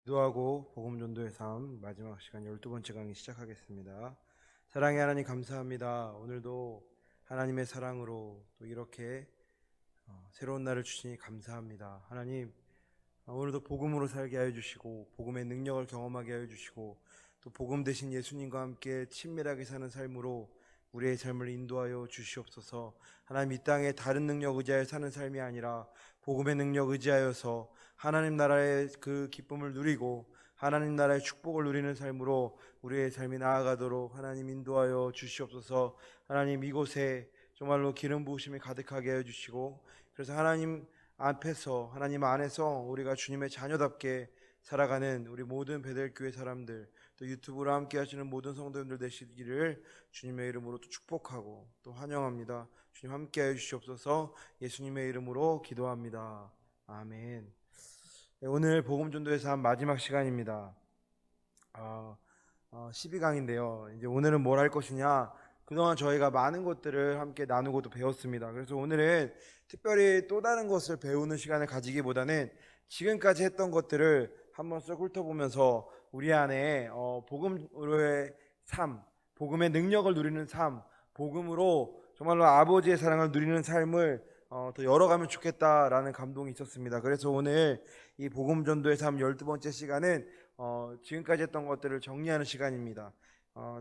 기도하고 복음 전도의 삶 마지막 시간 12번째 강의 시작하겠습니다. 사랑의 하나님 감사합니다. 오늘도 하나님의 사랑으로 또 이렇게 새로운 날을 주시니 감사합니다. 하나님, 오늘도 복음으로 살게 하여 주시고 복음의 능력을 경험하게 하여 주시고 또 복음 대신 예수님과 함께 친밀하게 사는 삶으로 우리의 삶을 인도하여 주시옵소서. 하나님, 이 땅에 다른 능력 의지하여 사는 삶이 아니라 복음의 능력 의지하여서 하나님 나라의 그 기쁨을 누리고 하나님 나라의 축복을 누리는 삶으로 우리의 삶이 나아가도록 하나님 인도하여 주시옵소서. 하나님, 이곳에 정말로 기름 부으심이 가득하게 하여 주시고 그래서 하나님 앞에서 하나님 안에서 우리가 주님의 자녀답게 살아가는 우리 모든 베델교회 사람들 또 유튜브로 함께 하시는 모든 성도님들 되시기를 주님의 이름으로 또 축복하고 또 환영합니다. 주님 함께 해 주시옵소서. 예수님의 이름으로 기도합니다. 아멘. 네, 오늘 복음 전도의 삶 마지막 시간입니다. 12강인데요. 이제 오늘은 뭘 할 것이냐? 그동안 저희가 많은 것들을 함께 나누고 또 배웠습니다. 그래서 오늘은 특별히 또 다른 것을 배우는 시간을 가지기보다는 지금까지 했던 것들을 한번 쓱 훑어보면서 우리 안에 복음으로의 삶, 복음의 능력을 누리는 삶, 복음으로 정말로 아버지의 사랑을 누리는 삶을 더 열어가면 좋겠다라는 감동이 있었습니다. 그래서 오늘 이 복음 전도의 삶 12번째 시간은 지금까지 했던 것들을 정리하는 시간입니다.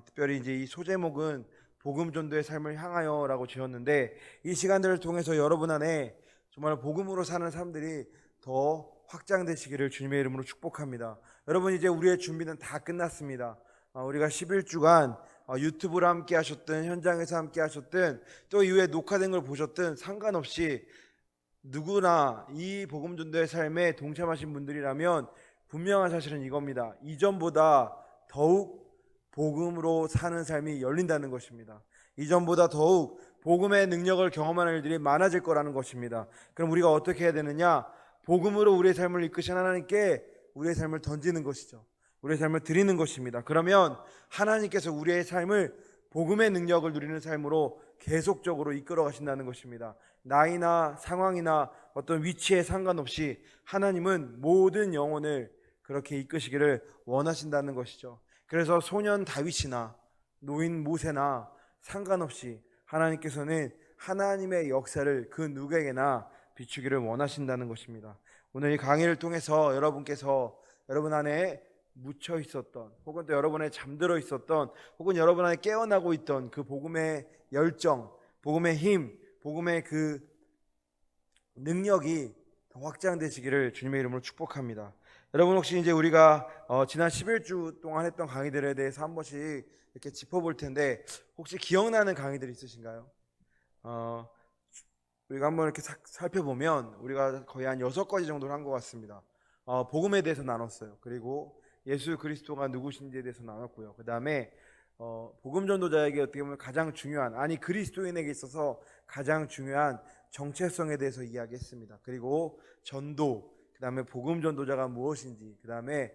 특별히 이제 이 소제목은 복음 전도의 삶을 향하여라고 지었는데 이 시간들을 통해서 여러분 안에 정말 복음으로 사는 사람들이 더 확장되시기를 주님의 이름으로 축복합니다. 여러분, 이제 우리의 준비는 다 끝났습니다. 우리가 11주간 유튜브로 함께 하셨든 현장에서 함께 하셨든 또 이후에 녹화된 걸 보셨든 상관없이 누구나 이 복음 전도의 삶에 동참하신 분들이라면 분명한 사실은 이겁니다. 이전보다 더욱 복음으로 사는 삶이 열린다는 것입니다. 이전보다 더욱 복음의 능력을 경험하는 일들이 많아질 거라는 것입니다. 그럼 우리가 어떻게 해야 되느냐? 복음으로 우리의 삶을 이끄신 하나님께 우리의 삶을 던지는 것이죠. 우리의 삶을 드리는 것입니다. 그러면 하나님께서 우리의 삶을 복음의 능력을 누리는 삶으로 계속적으로 이끌어 가신다는 것입니다. 나이나 상황이나 어떤 위치에 상관없이 하나님은 모든 영혼을 그렇게 이끄시기를 원하신다는 것이죠. 그래서 소년 다윗이나 노인 모세나 상관없이 하나님께서는 하나님의 역사를 그 누구에게나 비추기를 원하신다는 것입니다. 오늘 이 강의를 통해서 여러분께서 여러분 안에 묻혀 있었던 혹은 또 여러분 안에 잠들어 있었던 혹은 여러분 안에 깨어나고 있던 그 복음의 열정, 복음의 힘, 복음의 그 능력이 더 확장되시기를 주님의 이름으로 축복합니다. 여러분, 혹시 이제 우리가 지난 11주 동안 했던 강의들에 대해서 한 번씩 이렇게 짚어볼 텐데 혹시 기억나는 강의들 있으신가요? 우리가 한번 이렇게 살펴보면 우리가 거의 한 6가지 정도를 한 것 같습니다. 복음에 대해서 나눴어요. 그리고 예수 그리스도가 누구신지에 대해서 나눴고요. 그 다음에 복음 전도자에게 어떻게 보면 가장 중요한, 아니 그리스도인에게 있어서 가장 중요한 정체성에 대해서 이야기했습니다. 그리고 전도, 그 다음에 복음 전도자가 무엇인지, 그 다음에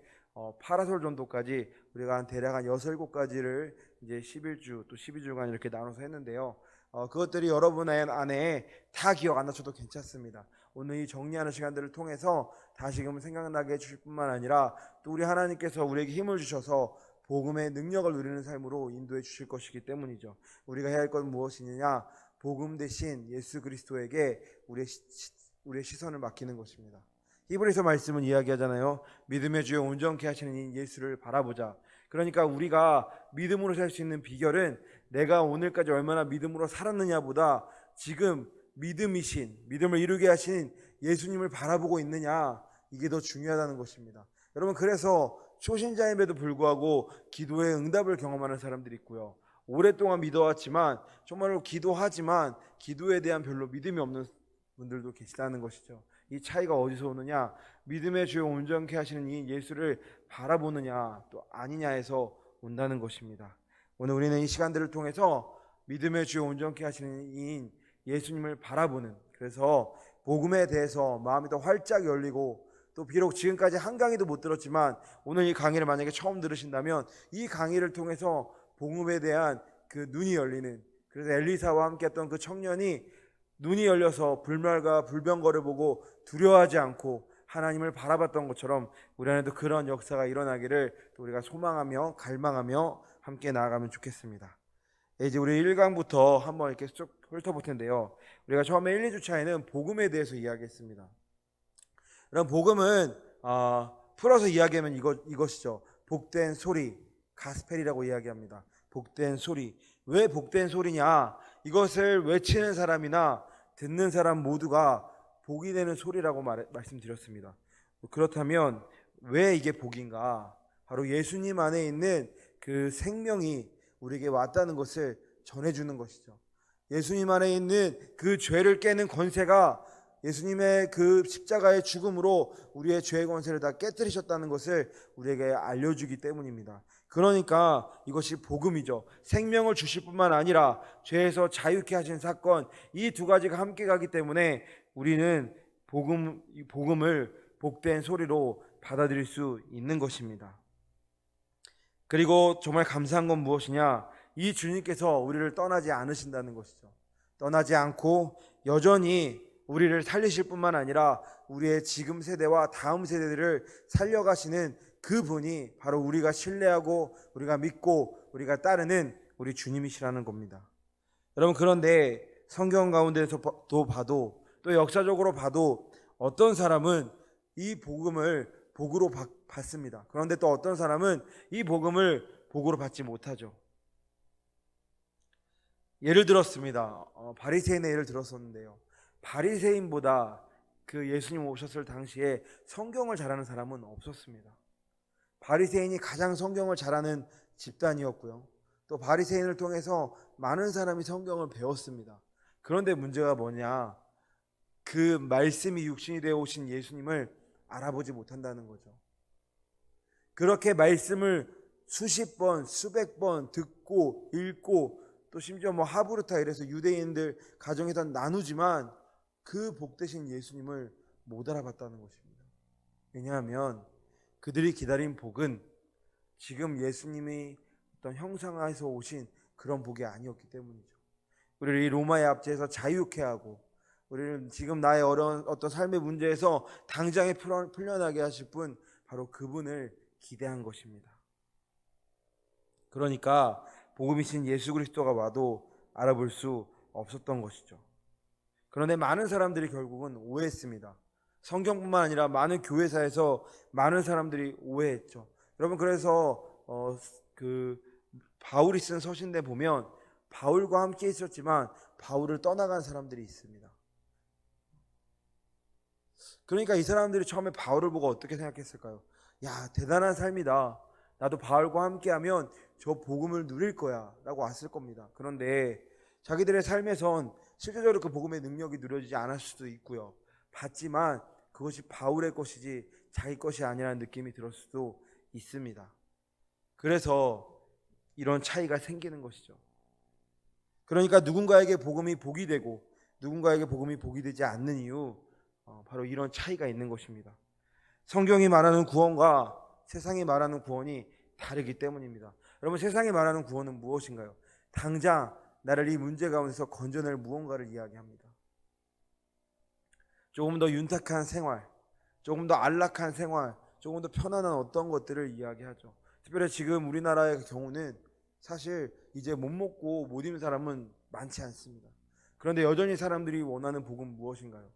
파라솔 전도까지 우리가 한 대략 한 6, 7가지를 이제 11주 또 12주간 이렇게 나눠서 했는데요. 그것들이 여러분 안에 다 기억 안 나셔도 괜찮습니다. 오늘 이 정리하는 시간들을 통해서 다시금 생각나게 해주실 뿐만 아니라 또 우리 하나님께서 우리에게 힘을 주셔서 복음의 능력을 누리는 삶으로 인도해 주실 것이기 때문이죠. 우리가 해야 할 건 무엇이냐? 복음 대신 예수 그리스도에게 우리의 시선을 맡기는 것입니다. 히브리서 말씀은 이야기하잖아요. 믿음의 주여 온전케 하시는 이 예수를 바라보자. 그러니까 우리가 믿음으로 살 수 있는 비결은 내가 오늘까지 얼마나 믿음으로 살았느냐보다 지금 믿음을 이루게 하신 예수님을 바라보고 있느냐, 이게 더 중요하다는 것입니다. 여러분, 그래서 초신자임에도 불구하고 기도의 응답을 경험하는 사람들이 있고요, 오랫동안 믿어왔지만 정말로 기도하지만 기도에 대한 별로 믿음이 없는 분들도 계시다는 것이죠. 이 차이가 어디서 오느냐? 믿음의 주요 온전케 하시는 이 예수를 바라보느냐 또 아니냐에서 온다는 것입니다. 오늘 우리는 이 시간들을 통해서 믿음의 주요 온전케 하시는 이 예수님을 바라보는, 그래서 복음에 대해서 마음이 더 활짝 열리고 또 비록 지금까지 한 강의도 못 들었지만 오늘 이 강의를 만약에 처음 들으신다면 이 강의를 통해서 복음에 대한 그 눈이 열리는, 그래서 엘리사와 함께 했던 그 청년이 눈이 열려서 불멸과 불병거를 보고 두려워하지 않고 하나님을 바라봤던 것처럼 우리 안에도 그런 역사가 일어나기를 또 우리가 소망하며 갈망하며 함께 나아가면 좋겠습니다. 이제 우리 1강부터 한번 이렇게 쭉 훑어볼 텐데요. 우리가 처음에 1, 2주차에는 복음에 대해서 이야기했습니다. 그럼 복음은 풀어서 이야기하면 이것이죠. 복된 소리, 가스펠이라고 이야기합니다. 복된 소리. 왜 복된 소리냐? 이것을 외치는 사람이나 듣는 사람 모두가 복이 되는 소리라고 말씀드렸습니다. 그렇다면 왜 이게 복인가? 바로 예수님 안에 있는 그 생명이 우리에게 왔다는 것을 전해주는 것이죠. 예수님 안에 있는 그 죄를 깨는 권세가 예수님의 그 십자가의 죽음으로 우리의 죄의 권세를 다 깨뜨리셨다는 것을 우리에게 알려주기 때문입니다. 그러니까 이것이 복음이죠. 생명을 주실 뿐만 아니라 죄에서 자유케 하신 사건, 이 두 가지가 함께 가기 때문에 우리는 복음을 복된 소리로 받아들일 수 있는 것입니다. 그리고 정말 감사한 건 무엇이냐? 이 주님께서 우리를 떠나지 않으신다는 것이죠. 떠나지 않고 여전히 우리를 살리실 뿐만 아니라 우리의 지금 세대와 다음 세대들을 살려가시는 그분이 바로 우리가 신뢰하고 우리가 믿고 우리가 따르는 우리 주님이시라는 겁니다. 여러분, 그런데 성경 가운데서도 봐도 또 역사적으로 봐도 어떤 사람은 이 복음을 복으로 받습니다. 그런데 또 어떤 사람은 이 복음을 복으로 받지 못하죠. 예를 들었습니다. 바리새인의 예를 들었었는데요. 바리새인보다 그 예수님 오셨을 당시에 성경을 잘하는 사람은 없었습니다. 바리새인이 가장 성경을 잘하는 집단이었고요. 또 바리새인을 통해서 많은 사람이 성경을 배웠습니다. 그런데 문제가 뭐냐? 그 말씀이 육신이 되어 오신 예수님을 알아보지 못한다는 거죠. 그렇게 말씀을 수십 번, 수백 번 듣고 읽고 또 심지어 하브르타 이래서 유대인들 가정에다 나누지만 그 복되신 예수님을 못 알아봤다는 것입니다. 왜냐하면 그들이 기다린 복은 지금 예수님이 어떤 형상화해서 오신 그런 복이 아니었기 때문이죠. 우리를 이 로마의 압제에서 자유케 하고 우리는 지금 나의 어려운 어떤 삶의 문제에서 당장에 풀려나게 하실 분, 바로 그분을 기대한 것입니다. 그러니까 복음이신 예수 그리스도가 와도 알아볼 수 없었던 것이죠. 그런데 많은 사람들이 결국은 오해했습니다. 성경뿐만 아니라 많은 교회사에서 많은 사람들이 오해했죠. 여러분, 그래서 그 바울이 쓴 서신에 보면 바울과 함께 있었지만 바울을 떠나간 사람들이 있습니다. 그러니까 이 사람들이 처음에 바울을 보고 어떻게 생각했을까요? 야, 대단한 삶이다. 나도 바울과 함께하면 저 복음을 누릴 거야 라고 왔을 겁니다. 그런데 자기들의 삶에선 실제적으로 그 복음의 능력이 누려지지 않을 수도 있고요. 봤지만 그것이 바울의 것이지 자기 것이 아니라는 느낌이 들었을 수도 있습니다. 그래서 이런 차이가 생기는 것이죠. 그러니까 누군가에게 복음이 복이 되고 누군가에게 복음이 복이 되지 않는 이유, 바로 이런 차이가 있는 것입니다. 성경이 말하는 구원과 세상이 말하는 구원이 다르기 때문입니다. 여러분, 세상이 말하는 구원은 무엇인가요? 당장 나를 이 문제 가운데서 건져낼 무언가를 이야기합니다. 조금 더 윤택한 생활, 조금 더 안락한 생활, 조금 더 편안한 어떤 것들을 이야기하죠. 특별히 지금 우리나라의 경우는 사실 이제 못 먹고 못 입는 사람은 많지 않습니다. 그런데 여전히 사람들이 원하는 복은 무엇인가요?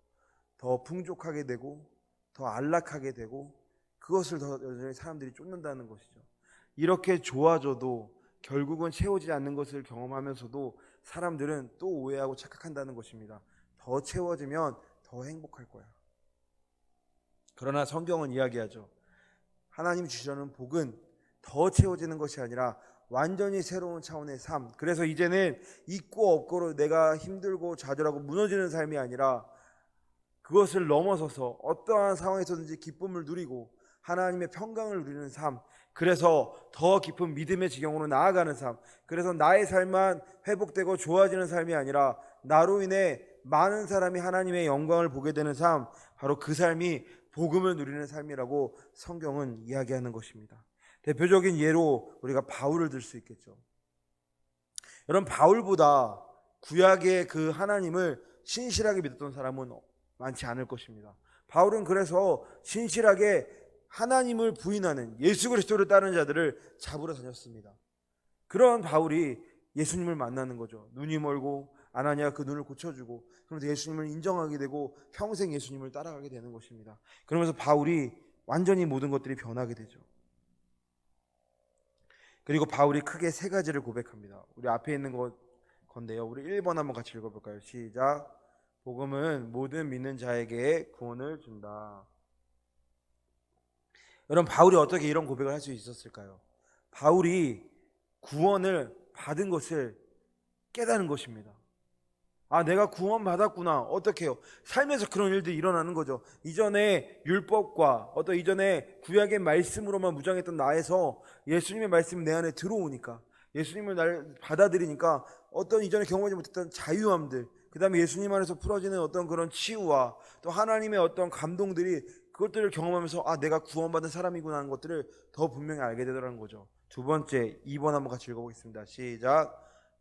더 풍족하게 되고 더 안락하게 되고 그것을 더 여전히 사람들이 쫓는다는 것이죠. 이렇게 좋아져도 결국은 채워지지 않는 것을 경험하면서도 사람들은 또 오해하고 착각한다는 것입니다. 더 채워지면 더 행복할 거야. 그러나 성경은 이야기하죠. 하나님 주시려는 복은 더 채워지는 것이 아니라 완전히 새로운 차원의 삶. 그래서 이제는 있고 없고로 내가 힘들고 좌절하고 무너지는 삶이 아니라 그것을 넘어서서 어떠한 상황에서든지 기쁨을 누리고 하나님의 평강을 누리는 삶. 그래서 더 깊은 믿음의 지경으로 나아가는 삶. 그래서 나의 삶만 회복되고 좋아지는 삶이 아니라 나로 인해 많은 사람이 하나님의 영광을 보게 되는 삶. 바로 그 삶이 복음을 누리는 삶이라고 성경은 이야기하는 것입니다. 대표적인 예로 우리가 바울을 들 수 있겠죠. 여러분, 바울보다 구약의 그 하나님을 신실하게 믿었던 사람은 많지 않을 것입니다. 바울은 그래서 신실하게 하나님을 부인하는 예수 그리스도를 따르는 자들을 잡으러 다녔습니다. 그런 바울이 예수님을 만나는 거죠. 눈이 멀고 아나니아 그 눈을 고쳐주고, 그러면서 예수님을 인정하게 되고 평생 예수님을 따라가게 되는 것입니다. 그러면서 바울이 완전히 모든 것들이 변하게 되죠. 그리고 바울이 크게 세 가지를 고백합니다. 우리 앞에 있는 건데요. 우리 1번 한번 같이 읽어볼까요? 시작. 복음은 모든 믿는 자에게 구원을 준다. 여러분, 바울이 어떻게 이런 고백을 할 수 있었을까요? 바울이 구원을 받은 것을 깨달은 것입니다. 아, 내가 구원 받았구나. 어떻게 해요? 삶에서 그런 일들이 일어나는 거죠. 이전에 율법과 어떤 이전에 구약의 말씀으로만 무장했던 나에서 예수님의 말씀이 내 안에 들어오니까, 예수님을 날 받아들이니까 어떤 이전에 경험하지 못했던 자유함들, 그 다음에 예수님 안에서 풀어지는 어떤 그런 치유와 또 하나님의 어떤 감동들이, 그것들을 경험하면서 아, 내가 구원받은 사람이구나 하는 것들을 더 분명히 알게 되더라는 거죠. 두 번째, 2번 한번 같이 읽어보겠습니다. 시작.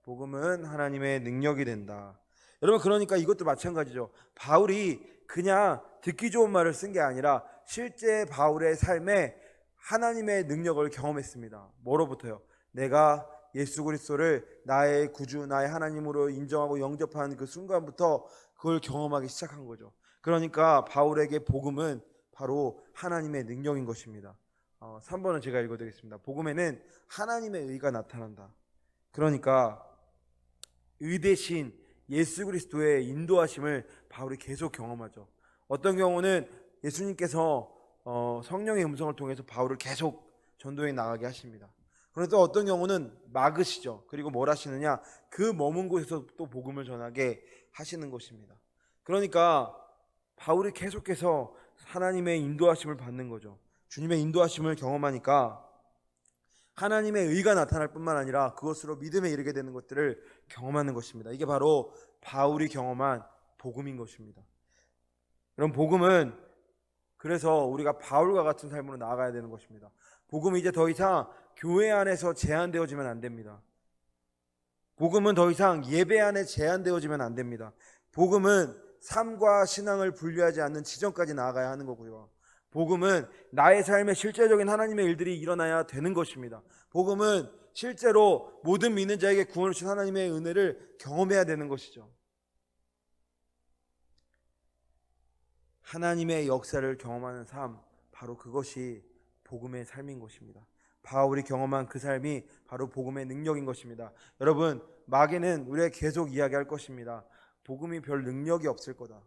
복음은 하나님의 능력이 된다. 여러분, 그러니까 이것도 마찬가지죠. 바울이 그냥 듣기 좋은 말을 쓴 게 아니라 실제 바울의 삶에 하나님의 능력을 경험했습니다. 뭐로부터요? 내가 예수 그리스도를 나의 구주, 나의 하나님으로 인정하고 영접한 그 순간부터 그걸 경험하기 시작한 거죠. 그러니까 바울에게 복음은 바로 하나님의 능력인 것입니다. 3번은 제가 읽어드리겠습니다. 복음에는 하나님의 의가 나타난다. 그러니까 의 대신 예수 그리스도의 인도하심을 바울이 계속 경험하죠. 어떤 경우는 예수님께서 성령의 음성을 통해서 바울을 계속 전도에 나가게 하십니다. 그런데 또 어떤 경우는 막으시죠. 그리고 뭘 하시느냐? 그 머문 곳에서 또 복음을 전하게 하시는 것입니다. 그러니까 바울이 계속해서 하나님의 인도하심을 받는 거죠. 주님의 인도하심을 경험하니까 하나님의 의가 나타날 뿐만 아니라 그것으로 믿음에 이르게 되는 것들을 경험하는 것입니다. 이게 바로 바울이 경험한 복음인 것입니다. 그럼 복음은, 그래서 우리가 바울과 같은 삶으로 나아가야 되는 것입니다. 복음은 이제 더 이상 교회 안에서 제한되어지면 안 됩니다. 복음은 더 이상 예배 안에 제한되어지면 안 됩니다. 복음은 삶과 신앙을 분리하지 않는 지점까지 나아가야 하는 거고요. 복음은 나의 삶에 실제적인 하나님의 일들이 일어나야 되는 것입니다. 복음은 실제로 모든 믿는 자에게 구원을 주신 하나님의 은혜를 경험해야 되는 것이죠. 하나님의 역사를 경험하는 삶, 바로 그것이 복음의 삶인 것입니다. 바울이 경험한 그 삶이 바로 복음의 능력인 것입니다. 여러분, 마귀는 우리에게 계속 이야기할 것입니다. 복음이 별 능력이 없을 거다.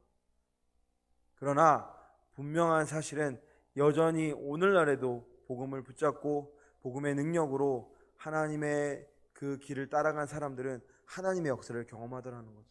그러나 분명한 사실은 여전히 오늘날에도 복음을 붙잡고 복음의 능력으로 하나님의 그 길을 따라간 사람들은 하나님의 역사를 경험하더라는 거죠.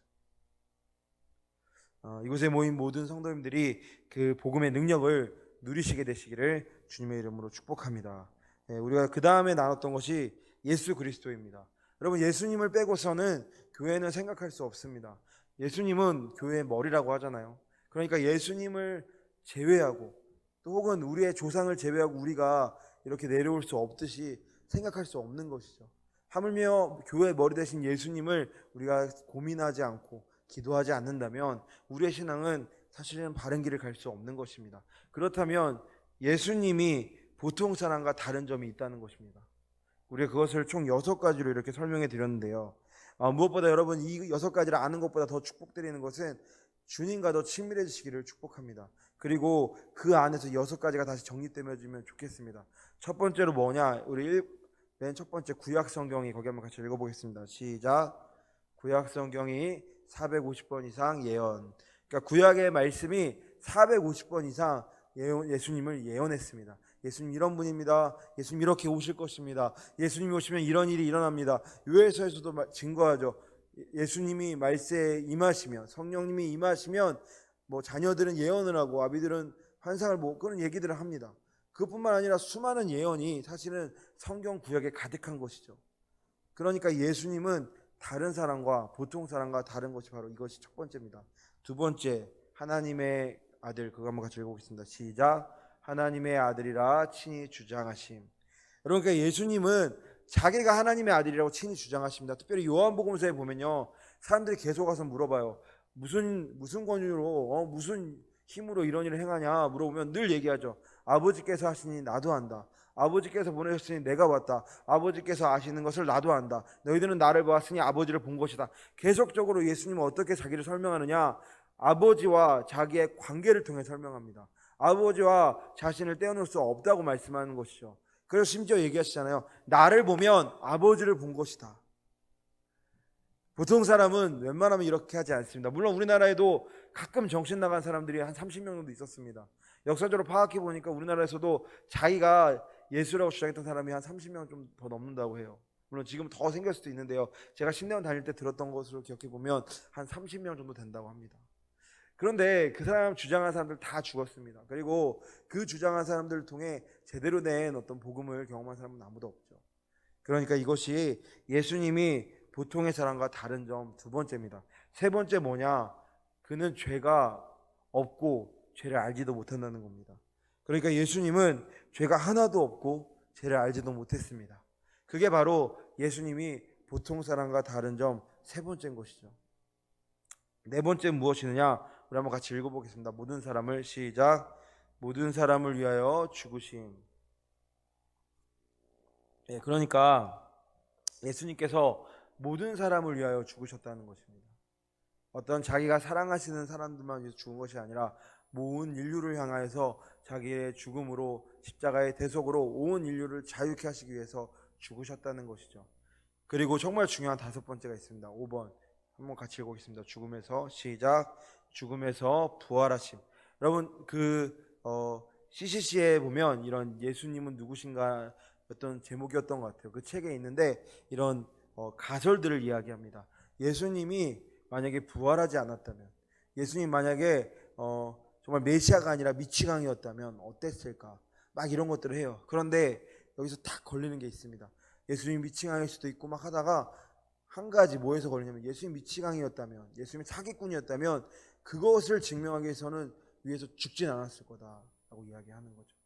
이곳에 모인 모든 성도님들이 그 복음의 능력을 누리시게 되시기를 주님의 이름으로 축복합니다. 우리가 그 다음에 나눴던 것이 예수 그리스도입니다. 여러분, 예수님을 빼고서는 교회는 생각할 수 없습니다. 예수님은 교회의 머리라고 하잖아요. 그러니까 예수님을 제외하고 또 혹은 우리의 조상을 제외하고 우리가 이렇게 내려올 수 없듯이 생각할 수 없는 것이죠. 하물며 교회의 머리 대신 예수님을 우리가 고민하지 않고 기도하지 않는다면 우리의 신앙은 사실은 바른 길을 갈 수 없는 것입니다. 그렇다면 예수님이 보통 사람과 다른 점이 있다는 것입니다. 우리가 그것을 총 6가지로 이렇게 설명해 드렸는데요. 무엇보다 여러분, 이 6가지를 아는 것보다 더 축복드리는 것은 주님과 더 친밀해지시기를 축복합니다. 그리고 그 안에서 6가지가 다시 정립되면 좋겠습니다. 첫 번째로 뭐냐? 우리 맨 첫 번째 구약 성경이, 거기 한번 같이 읽어보겠습니다. 시작. 구약 성경이 450번 이상 예언. 그러니까 구약의 말씀이 450번 이상 예수님을 예언했습니다. 예수님 이런 분입니다. 예수님 이렇게 오실 것입니다. 예수님이 오시면 이런 일이 일어납니다. 요엘서에서도 증거하죠. 예수님이 말세에 임하시면, 성령님이 임하시면 뭐 자녀들은 예언을 하고 아비들은 환상을 보고 그런 얘기들을 합니다. 그것뿐만 아니라 수많은 예언이 사실은 성경 구약에 가득한 것이죠. 그러니까 예수님은 다른 사람과, 보통 사람과 다른 것이 바로 이것이 첫 번째입니다. 두 번째, 하나님의 아들. 그거 한번 같이 읽어보겠습니다. 시작. 하나님의 아들이라 친히 주장하심. 여러분, 그러니까 예수님은 자기가 하나님의 아들이라고 친히 주장하십니다. 특별히 요한복음서에 보면요, 사람들이 계속 와서 물어봐요. 무슨 권위로, 무슨 힘으로 이런 일을 행하냐 물어보면 늘 얘기하죠. 아버지께서 하시니 나도 안다. 아버지께서 보내셨으니 내가 왔다. 아버지께서 아시는 것을 나도 안다. 너희들은 나를 보았으니 아버지를 본 것이다. 계속적으로 예수님은 어떻게 자기를 설명하느냐? 아버지와 자기의 관계를 통해 설명합니다. 아버지와 자신을 떼어놓을 수 없다고 말씀하는 것이죠. 그래서 심지어 얘기하시잖아요. 나를 보면 아버지를 본 것이다. 보통 사람은 웬만하면 이렇게 하지 않습니다. 물론 우리나라에도 가끔 정신 나간 사람들이 한 30명 정도 있었습니다. 역사적으로 파악해 보니까 우리나라에서도 자기가 예수라고 주장했던 사람이 한 30명 좀 더 넘는다고 해요. 물론 지금 더 생길 수도 있는데요. 제가 신대원 다닐 때 들었던 것으로 기억해 보면 한 30명 정도 된다고 합니다. 그런데 그 사람 주장한 사람들 다 죽었습니다. 그리고 그 주장한 사람들을 통해 제대로 된 어떤 복음을 경험한 사람은 아무도 없죠. 그러니까 이것이 예수님이 보통의 사람과 다른 점 두 번째입니다. 세 번째 뭐냐? 그는 죄가 없고 죄를 알지도 못한다는 겁니다. 그러니까 예수님은 죄가 하나도 없고 죄를 알지도 못했습니다. 그게 바로 예수님이 보통 사람과 다른 점 세 번째인 것이죠. 네 번째 무엇이느냐? 우리 한번 같이 읽어보겠습니다. 모든 사람을 시작. 모든 사람을 위하여 죽으심. 그러니까 예수님께서 모든 사람을 위하여 죽으셨다는 것입니다. 어떤 자기가 사랑하시는 사람들만 위해서 죽은 것이 아니라 온 인류를 향하여서 자기의 죽음으로 십자가의 대속으로 온 인류를 자유케 하시기 위해서 죽으셨다는 것이죠. 그리고 정말 중요한 다섯 번째가 있습니다. 5번 한번 같이 읽어보겠습니다. 죽음에서 시작. 죽음에서 부활하심. 여러분 CCC에 보면 이런 예수님은 누구신가 어떤 제목이었던 것 같아요. 그 책에 있는데 이런 가설들을 이야기합니다. 예수님이 만약에 부활하지 않았다면, 예수님 만약에 정말 메시아가 아니라 미치광이었다면 어땠을까? 막 이런 것들을 해요. 그런데 여기서 딱 걸리는 게 있습니다. 예수님 미치광일 수도 있고 막 하다가 한 가지 뭐에서 걸리냐면 예수님 미치광이었다면, 예수님 사기꾼이었다면 그것을 증명하기 위해서는 위에서 죽진 않았을 거다라고 이야기하는 거죠.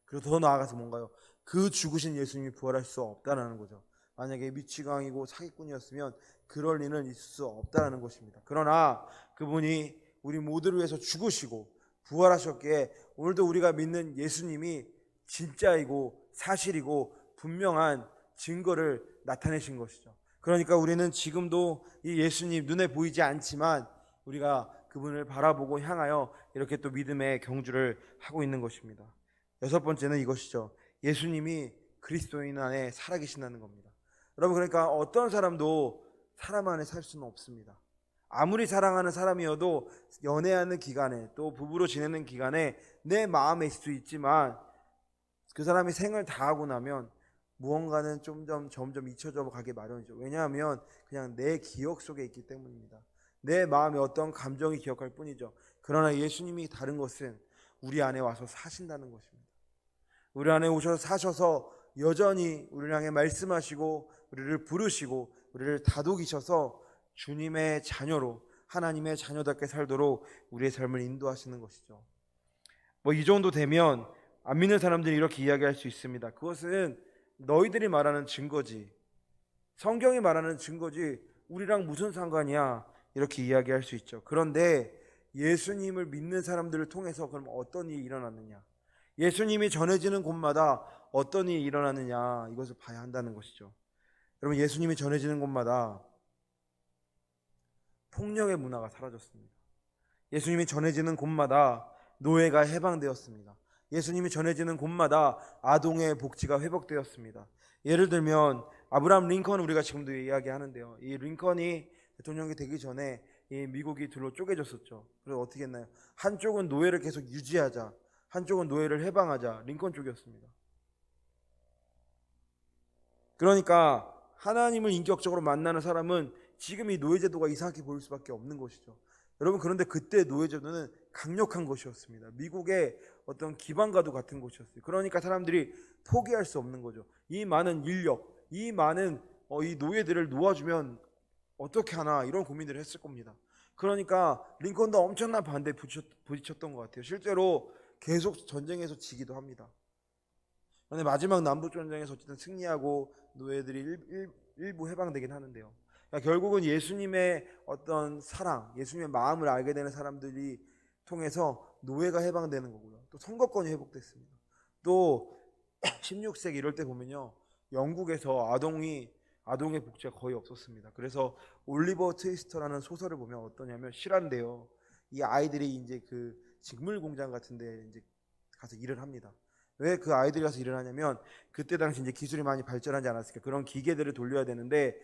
그리고 더 나아가서 뭔가요? 그 죽으신 예수님이 부활할 수 없다라는 거죠. 만약에 미치광이고 사기꾼이었으면 그럴 리는 있을 수 없다는 것입니다. 그러나 그분이 우리 모두를 위해서 죽으시고 부활하셨기에 오늘도 우리가 믿는 예수님이 진짜이고 사실이고 분명한 증거를 나타내신 것이죠. 그러니까 우리는 지금도 이 예수님 눈에 보이지 않지만 우리가 그분을 바라보고 향하여 이렇게 또 믿음의 경주를 하고 있는 것입니다. 여섯 번째는 이것이죠. 예수님이 그리스도인 안에 살아계신다는 겁니다. 여러분, 그러니까 어떤 사람도 사람 안에 살 수는 없습니다. 아무리 사랑하는 사람이어도 연애하는 기간에 또 부부로 지내는 기간에 내 마음에 있을 수 있지만 그 사람이 생을 다하고 나면 무언가는 점점 잊혀져 가게 마련이죠. 왜냐하면 그냥 내 기억 속에 있기 때문입니다. 내 마음에 어떤 감정이 기억할 뿐이죠. 그러나 예수님이 다른 것은 우리 안에 와서 사신다는 것입니다. 우리 안에 오셔서 사셔서 여전히 우리를 향해 말씀하시고 우리를 부르시고 우리를 다독이셔서 주님의 자녀로 하나님의 자녀답게 살도록 우리의 삶을 인도하시는 것이죠. 이 정도 되면 안 믿는 사람들이 이렇게 이야기할 수 있습니다. 그것은 너희들이 말하는 증거지, 성경이 말하는 증거지 우리랑 무슨 상관이야, 이렇게 이야기할 수 있죠. 그런데 예수님을 믿는 사람들을 통해서 그럼 어떤 일이 일어났느냐, 예수님이 전해지는 곳마다 어떤 일이 일어나느냐, 이것을 봐야 한다는 것이죠. 여러분, 예수님이 전해지는 곳마다 폭력의 문화가 사라졌습니다. 예수님이 전해지는 곳마다 노예가 해방되었습니다. 예수님이 전해지는 곳마다 아동의 복지가 회복되었습니다. 예를 들면 아브라함 링컨, 우리가 지금도 이야기하는데요. 이 링컨이 대통령이 되기 전에 이 미국이 둘로 쪼개졌었죠. 그래서 어떻게 했나요? 한쪽은 노예를 계속 유지하자, 한쪽은 노예를 해방하자, 링컨 쪽이었습니다. 그러니까 하나님을 인격적으로 만나는 사람은 지금 이 노예제도가 이상하게 보일 수밖에 없는 것이죠. 여러분, 그런데 그때 노예제도는 강력한 것이었습니다. 미국의 어떤 기반과도 같은 것이었어요. 그러니까 사람들이 포기할 수 없는 거죠. 이 많은 인력, 이 많은 이 노예들을 놓아주면 어떻게 하나, 이런 고민들을 했을 겁니다. 그러니까 링컨도 엄청난 반대에 부딪혔던 것 같아요. 실제로 계속 전쟁에서 지기도 합니다. 그런데 마지막 남북전쟁에서 어쨌든 승리하고 노예들이 일부 해방되긴 하는데요. 그러니까 결국은 예수님의 어떤 사랑, 예수님의 마음을 알게 되는 사람들이 통해서 노예가 해방되는 거고요. 또 선거권이 회복됐습니다. 또 16세기 이럴 때 보면요, 영국에서 아동의 복지가 거의 없었습니다. 그래서 올리버 트위스터라는 소설을 보면 어떠냐면 실화인데요. 이 아이들이 이제 그 직물 공장 같은데 이제 가서 일을 합니다. 왜 그 아이들이 가서 일을 하냐면 그때 당시 이제 기술이 많이 발전하지 않았을까. 그런 기계들을 돌려야 되는데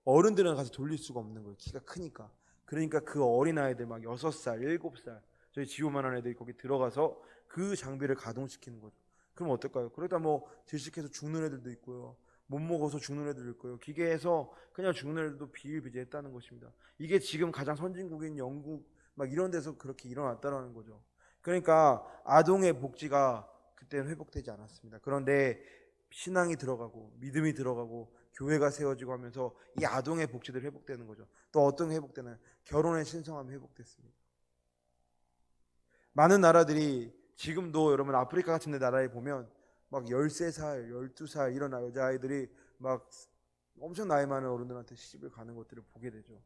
어른들은 가서 돌릴 수가 없는 거예요. 키가 크니까. 그러니까 그 어린 아이들 막 6살, 7살 저희 지호만한 애들이 거기 들어가서 그 장비를 가동시키는 거죠. 그럼 어떨까요? 그러다 뭐 질식해서 죽는 애들도 있고요. 못 먹어서 죽는 애들도 있고요. 기계에서 그냥 죽는 애들도 비일비재했다는 것입니다. 이게 지금 가장 선진국인 영국 막 이런 데서 그렇게 일어났다는 거죠. 그러니까 아동의 복지가 그때는 회복되지 않았습니다. 그런데 신앙이 들어가고 믿음이 들어가고 교회가 세워지고 하면서 이 아동의 복지들이 회복되는 거죠. 또 어떤 회복되나요? 결혼의 신성함이 회복됐습니다. 많은 나라들이 지금도 여러분 아프리카 같은 데 나라에 보면 막 13살, 12살 이런 여자아이들이 막 엄청 나이 많은 어른들한테 시집을 가는 것들을 보게 되죠.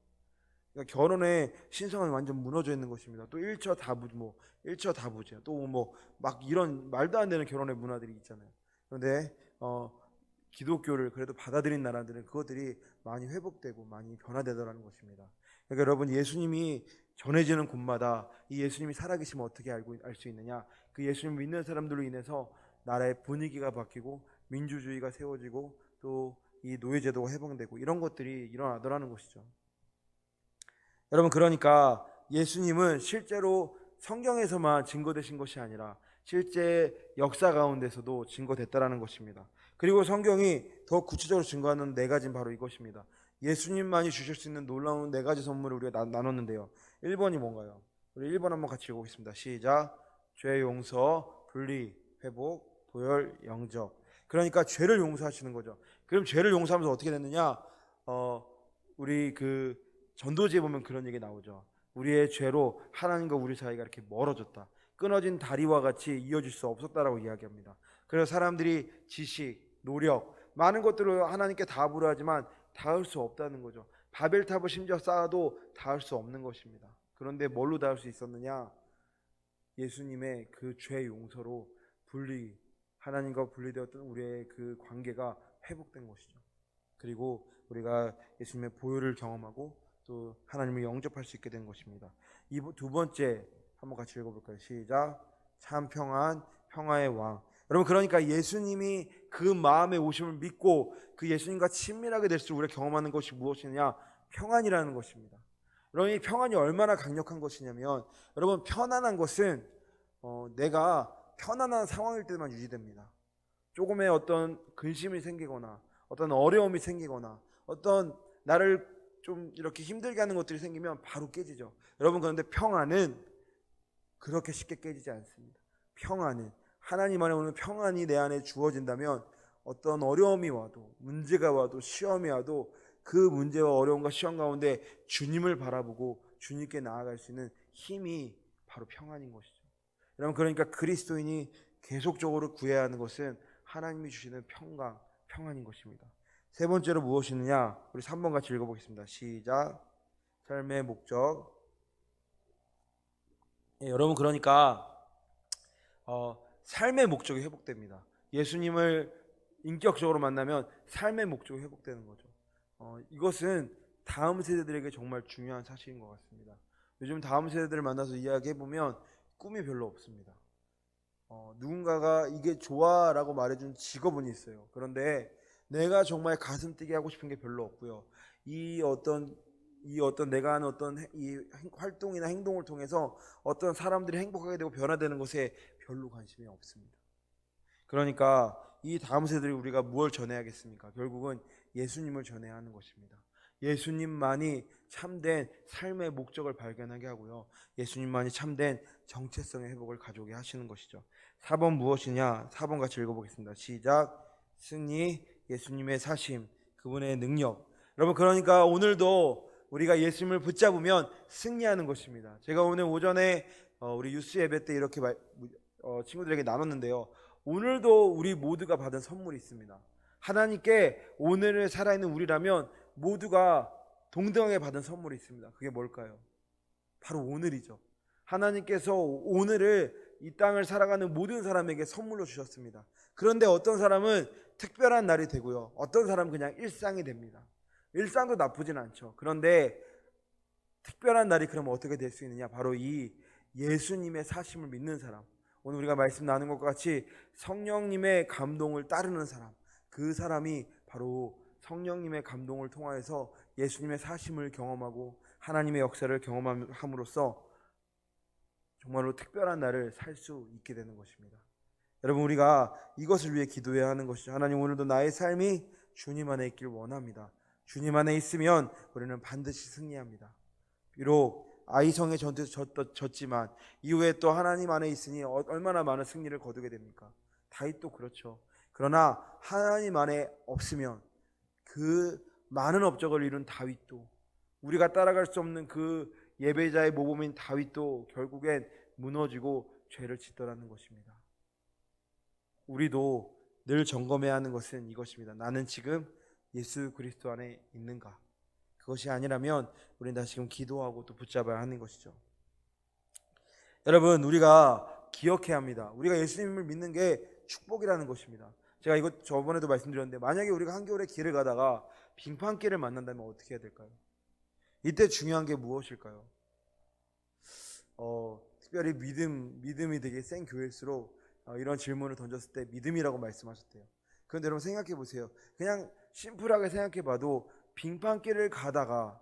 그러니까 결혼의 신성함이 완전 무너져 있는 것입니다. 또 일처다부제, 또 뭐 막 이런 말도 안 되는 결혼의 문화들이 있잖아요. 그런데 기독교를 그래도 받아들인 나라들은 그것들이 많이 회복되고 많이 변화되더라는 것입니다. 그러니까 여러분, 예수님이 전해지는 곳마다 이 예수님이 살아계시면 어떻게 알 수 있느냐? 그 예수님 믿는 사람들로 인해서 나라의 분위기가 바뀌고 민주주의가 세워지고 또 이 노예제도가 해방되고 이런 것들이 일어나더라는 것이죠. 여러분, 그러니까 예수님은 실제로 성경에서만 증거되신 것이 아니라 실제 역사 가운데서도 증거됐다라는 것입니다. 그리고 성경이 더 구체적으로 증거하는 네 가지는 바로 이것입니다. 예수님만이 주실 수 있는 놀라운 네 가지 선물을 우리가 나눴는데요. 1번이 뭔가요? 우리 1번 한번 같이 읽어보겠습니다. 시작. 죄 용서, 분리, 회복, 보혈, 영접. 그러니까 죄를 용서하시는 거죠. 그럼 죄를 용서하면서 어떻게 됐느냐? 우리 그 전도지에 보면 그런 얘기 나오죠. 우리의 죄로 하나님과 우리 사이가 이렇게 멀어졌다. 끊어진 다리와 같이 이어질 수 없었다라고 이야기합니다. 그래서 사람들이 지식, 노력, 많은 것들을 하나님께 다 부르하지만 닿을 수 없다는 거죠. 바벨탑을 심지어 쌓아도 닿을 수 없는 것입니다. 그런데 뭘로 닿을 수 있었느냐? 예수님의 그 죄 용서로 하나님과 분리되었던 우리의 그 관계가 회복된 것이죠. 그리고 우리가 예수님의 보혈을 경험하고 또 하나님을 영접할 수 있게 된 것입니다. 이 두 번째 한번 같이 읽어볼까요? 시작. 참 평안, 평화의 왕. 여러분, 그러니까 예수님이 그 마음의 오심을 믿고 그 예수님과 친밀하게 될수록 우리가 경험하는 것이 무엇이냐? 평안이라는 것입니다. 여러분, 이 평안이 얼마나 강력한 것이냐면, 여러분, 편안한 것은 내가 편안한 상황일 때만 유지됩니다. 조금의 어떤 근심이 생기거나 어떤 어려움이 생기거나 어떤 나를 좀 이렇게 힘들게 하는 것들이 생기면 바로 깨지죠. 여러분, 그런데 평안은 그렇게 쉽게 깨지지 않습니다. 평안은 하나님 안에 오는 평안이 내 안에 주어진다면 어떤 어려움이 와도 문제가 와도 시험이 와도 그 문제와 어려움과 시험 가운데 주님을 바라보고 주님께 나아갈 수 있는 힘이 바로 평안인 것이죠. 여러분, 그러니까 그리스도인이 계속적으로 구해야 하는 것은 하나님이 주시는 평안인 것입니다. 세 번째로 무엇이느냐? 우리 3번 같이 읽어보겠습니다. 시작. 삶의 목적. 여러분, 그러니까 삶의 목적이 회복됩니다. 예수님을 인격적으로 만나면 삶의 목적이 회복되는 거죠. 이것은 다음 세대들에게 정말 중요한 사실인 것 같습니다. 요즘 다음 세대들을 만나서 이야기해보면 꿈이 별로 없습니다. 누군가가 이게 좋아라고 말해준 직업은 있어요. 그런데 내가 정말 가슴 뛰게 하고 싶은 게 별로 없고요. 이 어떤 내가 하는 어떤 이 활동이나 행동을 통해서 어떤 사람들이 행복하게 되고 변화되는 것에 별로 관심이 없습니다. 그러니까 이 다음 세대들이 우리가 무엇을 전해야겠습니까? 결국은 예수님을 전해야 하는 것입니다. 예수님만이 참된 삶의 목적을 발견하게 하고요. 예수님만이 참된 정체성의 회복을 가져오게 하시는 것이죠. 4번 무엇이냐? 4번 같이 읽어보겠습니다. 시작. 승리, 예수님의 사심, 그분의 능력. 여러분, 그러니까 오늘도 우리가 예수님을 붙잡으면 승리하는 것입니다. 제가 오늘 오전에 우리 유스 예배 때 이렇게 친구들에게 나눴는데요. 오늘도 우리 모두가 받은 선물이 있습니다. 하나님께 오늘을 살아있는 우리라면 모두가 동등하게 받은 선물이 있습니다. 그게 뭘까요? 바로 오늘이죠. 하나님께서 오늘을 이 땅을 살아가는 모든 사람에게 선물로 주셨습니다. 그런데 어떤 사람은 특별한 날이 되고요, 어떤 사람은 그냥 일상이 됩니다. 일상도 나쁘진 않죠. 그런데 특별한 날이 그러면 어떻게 될 수 있느냐? 바로 이 예수님의 사심을 믿는 사람, 오늘 우리가 말씀 나눈 것과 같이 성령님의 감동을 따르는 사람, 그 사람이 바로 성령님의 감동을 통하여서 예수님의 사심을 경험하고 하나님의 역사를 경험함으로써 정말로 특별한 날을 살 수 있게 되는 것입니다. 여러분, 우리가 이것을 위해 기도해야 하는 것이죠. 하나님, 오늘도 나의 삶이 주님 안에 있길 원합니다. 주님 안에 있으면 우리는 반드시 승리합니다. 비록 아이성의 전투에서 졌지만 이후에 또 하나님 안에 있으니 얼마나 많은 승리를 거두게 됩니까? 다윗도 그렇죠. 그러나 하나님 안에 없으면 그 많은 업적을 이룬 다윗도, 우리가 따라갈 수 없는 그 예배자의 모범인 다윗도 결국엔 무너지고 죄를 짓더라는 것입니다. 우리도 늘 점검해야 하는 것은 이것입니다. 나는 지금 예수 그리스도 안에 있는가? 그것이 아니라면 우리는 다시금 기도하고 또 붙잡아야 하는 것이죠. 여러분, 우리가 기억해야 합니다. 우리가 예수님을 믿는 게 축복이라는 것입니다. 제가 이거 저번에도 말씀드렸는데, 만약에 우리가 한겨울에 길을 가다가 빙판길을 만난다면 어떻게 해야 될까요? 이때 중요한 게 무엇일까요? 특별히 믿음이 되게 센 교회일수록 이런 질문을 던졌을 때 믿음이라고 말씀하셨대요. 그런데 여러분, 생각해 보세요. 그냥 심플하게 생각해 봐도 빙판길을 가다가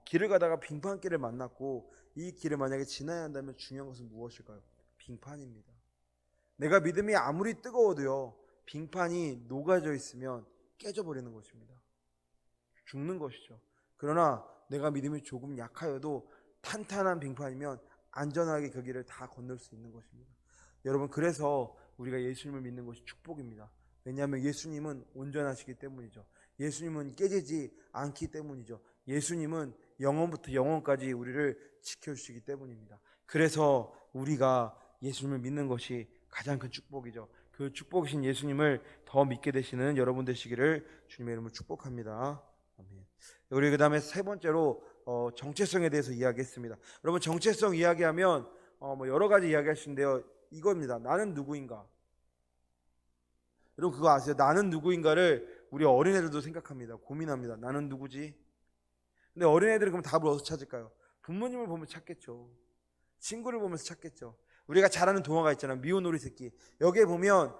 길을 가다가 빙판길을 만났고 이 길을 만약에 지나야 한다면 중요한 것은 무엇일까요? 빙판입니다. 내가 믿음이 아무리 뜨거워도요, 빙판이 녹아져 있으면 깨져버리는 것입니다. 죽는 것이죠. 그러나 내가 믿음이 조금 약하여도 탄탄한 빙판이면 안전하게 그 길을 다 건널 수 있는 것입니다. 여러분, 그래서 우리가 예수님을 믿는 것이 축복입니다. 왜냐하면 예수님은 온전하시기 때문이죠. 예수님은 깨지지 않기 때문이죠. 예수님은 영원부터 영원까지 우리를 지켜주시기 때문입니다. 그래서 우리가 예수님을 믿는 것이 가장 큰 축복이죠. 그 축복이신 예수님을 더 믿게 되시는 여러분 되시기를 주님의 이름으로 축복합니다. 아멘. 우리 그 다음에 세 번째로 정체성에 대해서 이야기했습니다. 여러분, 정체성 이야기하면 여러 가지 이야기할 수 있는데요, 이겁니다. 나는 누구인가? 여러분, 그거 아세요? 나는 누구인가를 우리 어린애들도 생각합니다. 고민합니다. 나는 누구지? 근데 어린애들은 그럼 답을 어디서 찾을까요? 부모님을 보면 찾겠죠. 친구를 보면서 찾겠죠. 우리가 잘 아는 동화가 있잖아요. 미운 오리 새끼. 여기에 보면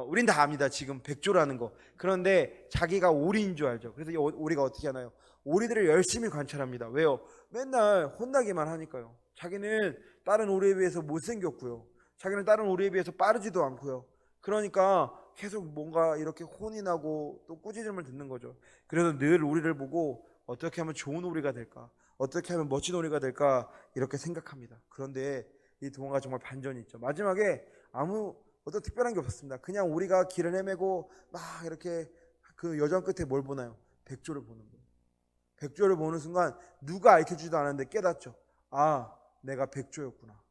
우린 다 압니다. 지금 백조라는 거. 그런데 자기가 오리인 줄 알죠. 그래서 이 오리가 어떻게 하나요? 오리들을 열심히 관찰합니다. 왜요? 맨날 혼나기만 하니까요. 자기는 다른 오리에 비해서 못생겼고요, 자기는 다른 오리에 비해서 빠르지도 않고요. 그러니까 계속 뭔가 이렇게 혼이 나고 또 꾸짖음을 듣는 거죠. 그래서 늘 오리를 보고 어떻게 하면 좋은 오리가 될까, 어떻게 하면 멋진 오리가 될까 이렇게 생각합니다. 그런데 이 동화가 정말 반전이 있죠. 마지막에 어떤 특별한 게 없었습니다. 그냥 오리가 길을 헤매고 막 이렇게 그 여정 끝에 뭘 보나요? 백조를 보는 거예요. 백조를 보는 순간 누가 알려주지도 않았는데 깨닫죠. 아, 내가 백조였구나.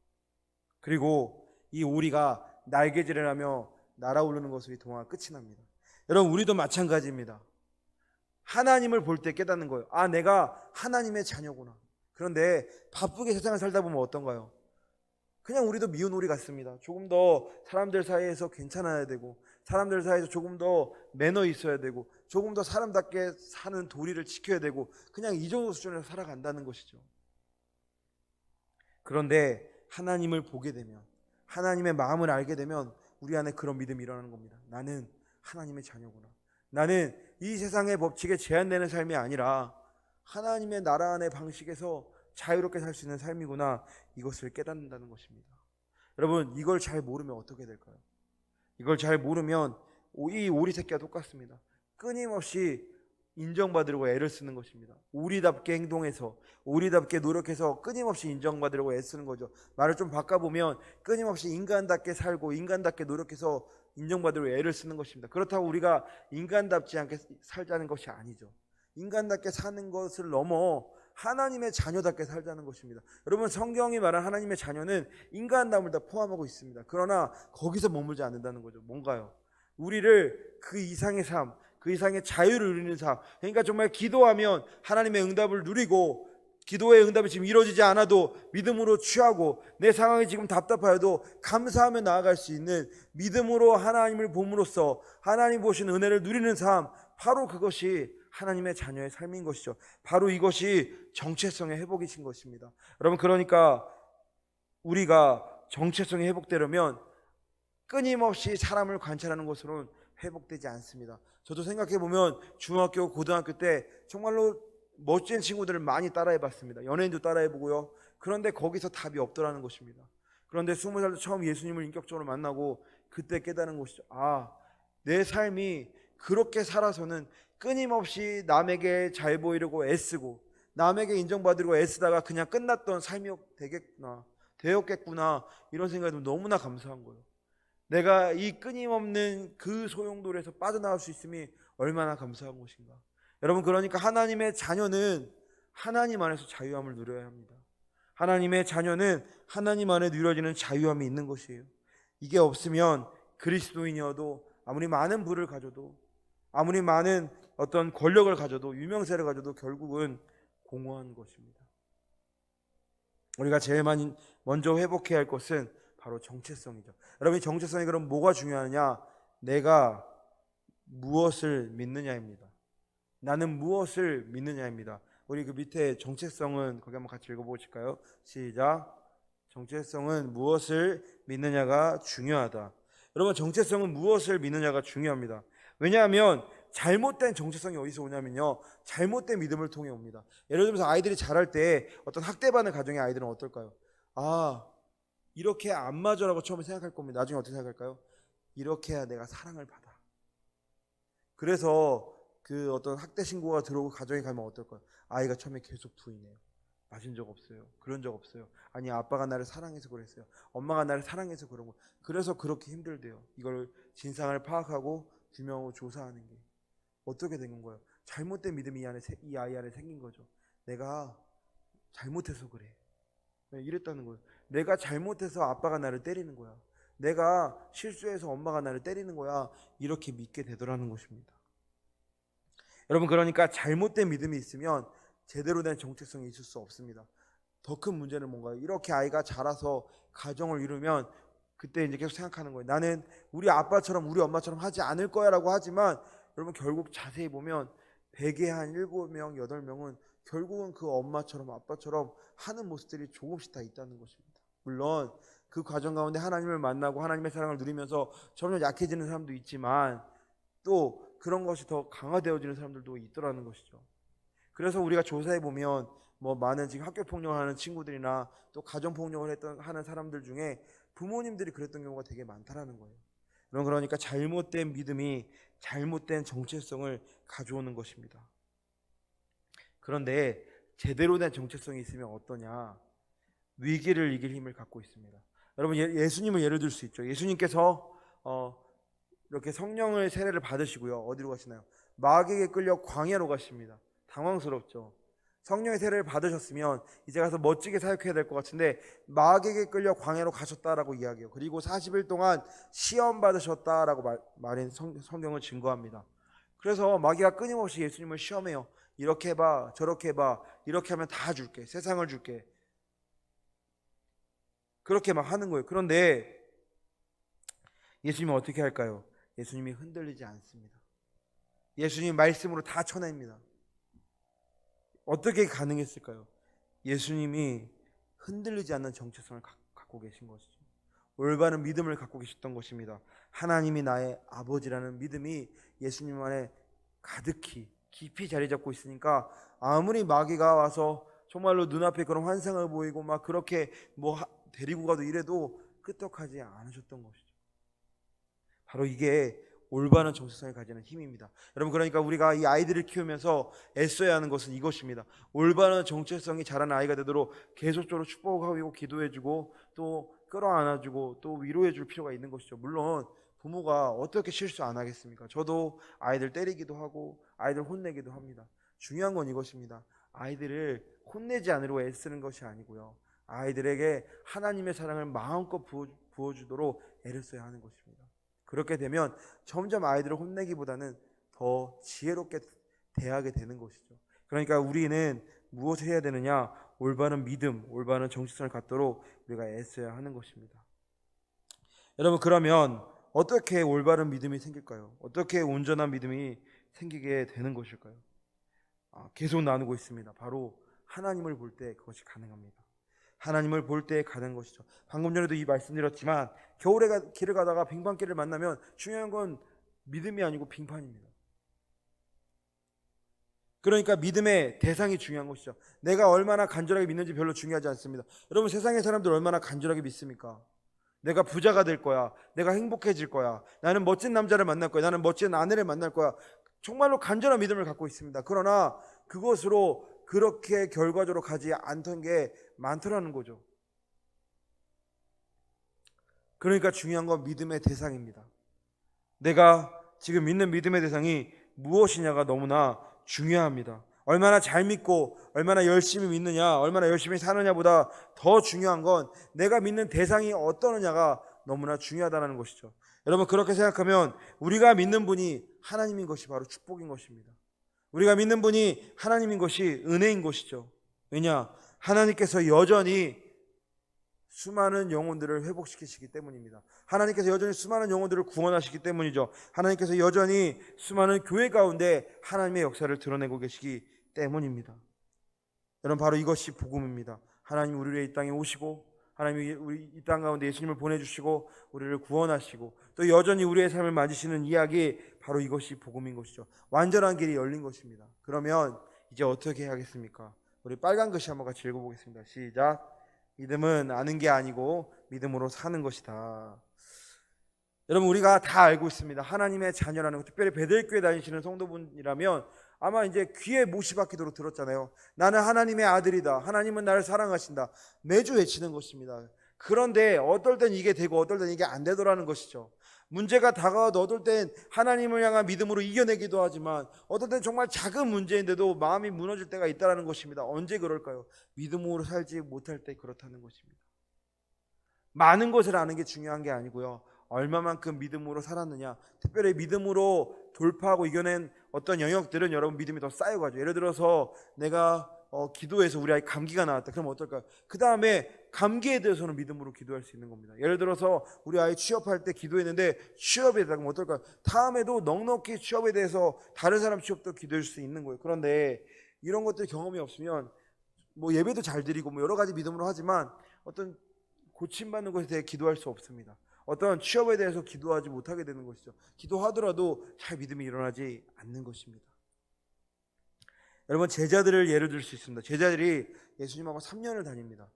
그리고 이 오리가 날개질을 하며 날아오르는 것으로 이 동화가 끝이 납니다. 여러분, 우리도 마찬가지입니다. 하나님을 볼 때 깨닫는 거예요. 아, 내가 하나님의 자녀구나. 그런데 바쁘게 세상을 살다 보면 어떤가요? 그냥 우리도 미운 오리 같습니다. 조금 더 사람들 사이에서 괜찮아야 되고, 사람들 사이에서 조금 더 매너 있어야 되고, 조금 더 사람답게 사는 도리를 지켜야 되고, 그냥 이 정도 수준에서 살아간다는 것이죠. 그런데 하나님을 보게 되면, 하나님의 마음을 알게 되면 우리 안에 그런 믿음이 일어나는 겁니다. 나는 하나님의 자녀구나. 나는 이 세상의 법칙에 제한되는 삶이 아니라 하나님의 나라 안의 방식에서 자유롭게 살 수 있는 삶이구나. 이것을 깨닫는다는 것입니다. 여러분, 이걸 잘 모르면 어떻게 될까요? 이걸 잘 모르면 이 오리 새끼와 똑같습니다. 끊임없이 인정받으려고 애를 쓰는 것입니다. 오리답게 행동해서, 오리답게 노력해서 끊임없이 인정받으려고 애쓰는 거죠. 말을 좀 바꿔보면 끊임없이 인간답게 살고 인간답게 노력해서 인정받으려고 애를 쓰는 것입니다. 그렇다고 우리가 인간답지 않게 살자는 것이 아니죠. 인간답게 사는 것을 넘어 하나님의 자녀답게 살자는 것입니다. 여러분, 성경이 말한 하나님의 자녀는 인간담을 다 포함하고 있습니다. 그러나 거기서 머물지 않는다는 거죠. 뭔가요? 우리를 그 이상의 삶, 그 이상의 자유를 누리는 삶, 그러니까 정말 기도하면 하나님의 응답을 누리고, 기도의 응답이 지금 이루어지지 않아도 믿음으로 취하고 내 상황이 지금 답답하여도 감사하며 나아갈 수 있는 믿음으로 하나님을 봄으로써 하나님 보신 은혜를 누리는 삶, 바로 그것이 하나님의 자녀의 삶인 것이죠. 바로 이것이 정체성의 회복이신 것입니다. 여러분, 그러니까 우리가 정체성이 회복되려면 끊임없이 사람을 관찰하는 것으로는 회복되지 않습니다. 저도 생각해보면 중학교, 고등학교 때 정말로 멋진 친구들을 많이 따라해봤습니다. 연예인도 따라해보고요. 그런데 거기서 답이 없더라는 것입니다. 그런데 20살도 처음 예수님을 인격적으로 만나고 그때 깨달은 것이죠. 내 삶이 그렇게 살아서는 끊임없이 남에게 잘 보이려고 애쓰고 남에게 인정받으려고 애쓰다가 그냥 끝났던 삶이 되었겠구나, 이런 생각이 너무나 감사한 거예요. 내가 이 끊임없는 그 소용돌이에서 빠져나올 수 있음이 얼마나 감사한 것인가. 여러분, 그러니까 하나님의 자녀는 하나님 안에서 자유함을 누려야 합니다. 하나님의 자녀는 하나님 안에 누려지는 자유함이 있는 것이에요. 이게 없으면 그리스도인이어도 아무리 많은 부를 가져도 아무리 많은 어떤 권력을 가져도 유명세를 가져도 결국은 공허한 것입니다. 우리가 제일 먼저 회복해야 할 것은 바로 정체성이죠. 여러분, 정체성이 그럼 뭐가 중요하냐? 내가 무엇을 믿느냐입니다. 나는 무엇을 믿느냐입니다. 우리 그 밑에 정체성은 거기 한번 같이 읽어보실까요? 시작. 정체성은 무엇을 믿느냐가 중요하다. 여러분, 정체성은 무엇을 믿느냐가 중요합니다. 왜냐하면 잘못된 정체성이 어디서 오냐면요, 잘못된 믿음을 통해 옵니다. 예를 들면서 아이들이 자랄 때 어떤 학대받는 가정의 아이들은 어떨까요? 이렇게 안 맞아라고 처음에 생각할 겁니다. 나중에 어떻게 생각할까요? 이렇게 해야 내가 사랑을 받아. 그래서 그 어떤 학대 신고가 들어오고 가정에 가면 어떨까요? 아이가 처음에 계속 부인해요. 맞은 적 없어요. 그런 적 없어요. 아니, 아빠가 나를 사랑해서 그랬어요. 엄마가 나를 사랑해서 그런 거. 그래서 그렇게 힘들대요. 이걸 진상을 파악하고 규명하고 조사하는 게 어떻게 된 거예요? 잘못된 믿음이 이 아이 안에 생긴 거죠. 내가 잘못해서 그래. 이랬다는 거예요. 내가 잘못해서 아빠가 나를 때리는 거야. 내가 실수해서 엄마가 나를 때리는 거야. 이렇게 믿게 되더라는 것입니다. 여러분, 그러니까 잘못된 믿음이 있으면 제대로 된 정체성이 있을 수 없습니다. 더 큰 문제는 뭔가요? 이렇게 아이가 자라서 가정을 이루면 그때 이제 계속 생각하는 거예요. 나는 우리 아빠처럼 우리 엄마처럼 하지 않을 거야 라고 하지만, 여러분, 결국 자세히 보면 100에 한 7명, 8명은 결국은 그 엄마처럼 아빠처럼 하는 모습들이 조금씩 다 있다는 것입니다. 물론 그 과정 가운데 하나님을 만나고 하나님의 사랑을 누리면서 점점 약해지는 사람도 있지만 또 그런 것이 더 강화되어지는 사람들도 있더라는 것이죠. 그래서 우리가 조사해 보면 많은 지금 학교 폭력을 하는 친구들이나 또 가정 폭력을 하는 사람들 중에 부모님들이 그랬던 경우가 되게 많다라는 거예요. 그러니까 잘못된 믿음이 잘못된 정체성을 가져오는 것입니다. 그런데 제대로 된 정체성이 있으면 어떠냐? 위기를 이길 힘을 갖고 있습니다. 여러분, 예수님을 예를 들 수 있죠. 예수님께서 이렇게 성령의 세례를 받으시고요. 어디로 가시나요? 마귀에게 끌려 광야로 가십니다. 당황스럽죠. 성령의 세례를 받으셨으면 이제 가서 멋지게 사역해야 될 것 같은데 마귀에게 끌려 광야로 가셨다라고 이야기해요. 그리고 40일 동안 시험 받으셨다라고 말인 성경을 증거합니다. 그래서 마귀가 끊임없이 예수님을 시험해요. 이렇게 해봐, 저렇게 해봐, 이렇게 하면 다 줄게, 세상을 줄게, 그렇게 막 하는 거예요. 그런데 예수님은 어떻게 할까요? 예수님이 흔들리지 않습니다. 예수님 말씀으로 다 쳐냅니다. 어떻게 가능했을까요? 예수님이 흔들리지 않는 정체성을 갖고 계신 것이죠. 올바른 믿음을 갖고 계셨던 것입니다. 하나님이 나의 아버지라는 믿음이 예수님 안에 가득히 깊이 자리 잡고 있으니까 아무리 마귀가 와서 정말로 눈앞에 그런 환상을 보이고 막 그렇게 데리고 가도 이래도 끄떡하지 않으셨던 것이죠. 바로 이게 올바른 정체성을 가지는 힘입니다. 여러분, 그러니까 우리가 이 아이들을 키우면서 애써야 하는 것은 이것입니다. 올바른 정체성이 자라는 아이가 되도록 계속적으로 축복하고 기도해주고 또 끌어안아주고 또 위로해줄 필요가 있는 것이죠. 물론 부모가 어떻게 실수 안 하겠습니까? 저도 아이들 때리기도 하고 아이들 혼내기도 합니다. 중요한 건 이것입니다. 아이들을 혼내지 않으려고 애쓰는 것이 아니고요, 아이들에게 하나님의 사랑을 마음껏 부어주도록 애를 써야 하는 것입니다. 그렇게 되면 점점 아이들을 혼내기보다는 더 지혜롭게 대하게 되는 것이죠. 그러니까 우리는 무엇을 해야 되느냐? 올바른 믿음, 올바른 정체성을 갖도록 우리가 애써야 하는 것입니다. 여러분, 그러면 어떻게 올바른 믿음이 생길까요? 어떻게 온전한 믿음이 생기게 되는 것일까요? 계속 나누고 있습니다. 바로 하나님을 볼 때 그것이 가능합니다. 하나님을 볼 때 가는 것이죠. 방금 전에도 이 말씀드렸지만 겨울에 길을 가다가 빙판길을 만나면 중요한 건 믿음이 아니고 빙판입니다. 그러니까 믿음의 대상이 중요한 것이죠. 내가 얼마나 간절하게 믿는지 별로 중요하지 않습니다. 여러분, 세상의 사람들 얼마나 간절하게 믿습니까? 내가 부자가 될 거야. 내가 행복해질 거야. 나는 멋진 남자를 만날 거야. 나는 멋진 아내를 만날 거야. 정말로 간절한 믿음을 갖고 있습니다. 그러나 그것으로 그렇게 결과적으로 가지 않던 게 많더라는 거죠. 그러니까 중요한 건 믿음의 대상입니다. 내가 지금 믿는 믿음의 대상이 무엇이냐가 너무나 중요합니다. 얼마나 잘 믿고 얼마나 열심히 믿느냐, 얼마나 열심히 사느냐보다 더 중요한 건 내가 믿는 대상이 어떠느냐가 너무나 중요하다는 것이죠. 여러분, 그렇게 생각하면 우리가 믿는 분이 하나님인 것이 바로 축복인 것입니다. 우리가 믿는 분이 하나님인 것이 은혜인 것이죠. 왜냐? 하나님께서 여전히 수많은 영혼들을 회복시키시기 때문입니다. 하나님께서 여전히 수많은 영혼들을 구원하시기 때문이죠. 하나님께서 여전히 수많은 교회 가운데 하나님의 역사를 드러내고 계시기 때문입니다. 여러분, 바로 이것이 복음입니다. 하나님 우리를 이 땅에 오시고 하나님이 우리 이 땅 가운데 예수님을 보내주시고 우리를 구원하시고 또 여전히 우리의 삶을 맞으시는 이야기, 바로 이것이 복음인 것이죠. 완전한 길이 열린 것입니다. 그러면 이제 어떻게 해야겠습니까? 우리 빨간 글씨 한번 같이 읽어보겠습니다. 시작. 믿음은 아는 게 아니고 믿음으로 사는 것이다. 여러분, 우리가 다 알고 있습니다. 하나님의 자녀라는 것, 특별히 베들교회 다니시는 성도분이라면 아마 이제 귀에 못이 박히도록 들었잖아요. 나는 하나님의 아들이다. 하나님은 나를 사랑하신다. 매주 외치는 것입니다. 그런데 어떨 땐 이게 되고 어떨 땐 이게 안 되더라는 것이죠. 문제가 다가와도 어떨 땐 하나님을 향한 믿음으로 이겨내기도 하지만 어떨 땐 정말 작은 문제인데도 마음이 무너질 때가 있다는 것입니다. 언제 그럴까요? 믿음으로 살지 못할 때 그렇다는 것입니다. 많은 것을 아는 게 중요한 게 아니고요, 얼마만큼 믿음으로 살았느냐, 특별히 믿음으로 돌파하고 이겨낸 어떤 영역들은 여러분 믿음이 더 쌓여가죠. 예를 들어서 내가 기도해서 우리 아이 감기가 나왔다. 그럼 어떨까요? 그 다음에 감기에 대해서는 믿음으로 기도할 수 있는 겁니다. 예를 들어서 우리 아이 취업할 때 기도했는데 취업에 대해서 그럼 어떨까요? 다음에도 넉넉히 취업에 대해서 다른 사람 취업도 기도할 수 있는 거예요. 그런데 이런 것들 경험이 없으면 뭐 예배도 잘 드리고 뭐 여러 가지 믿음으로 하지만 어떤 고침받는 것에 대해 기도할 수 없습니다. 어떤 취업에 대해서 기도하지 못하게 되는 것이죠. 기도하더라도 잘 믿음이 일어나지 않는 것입니다. 여러분, 제자들을 예를 들 수 있습니다. 제자들이 예수님하고 3년을 다닙니다.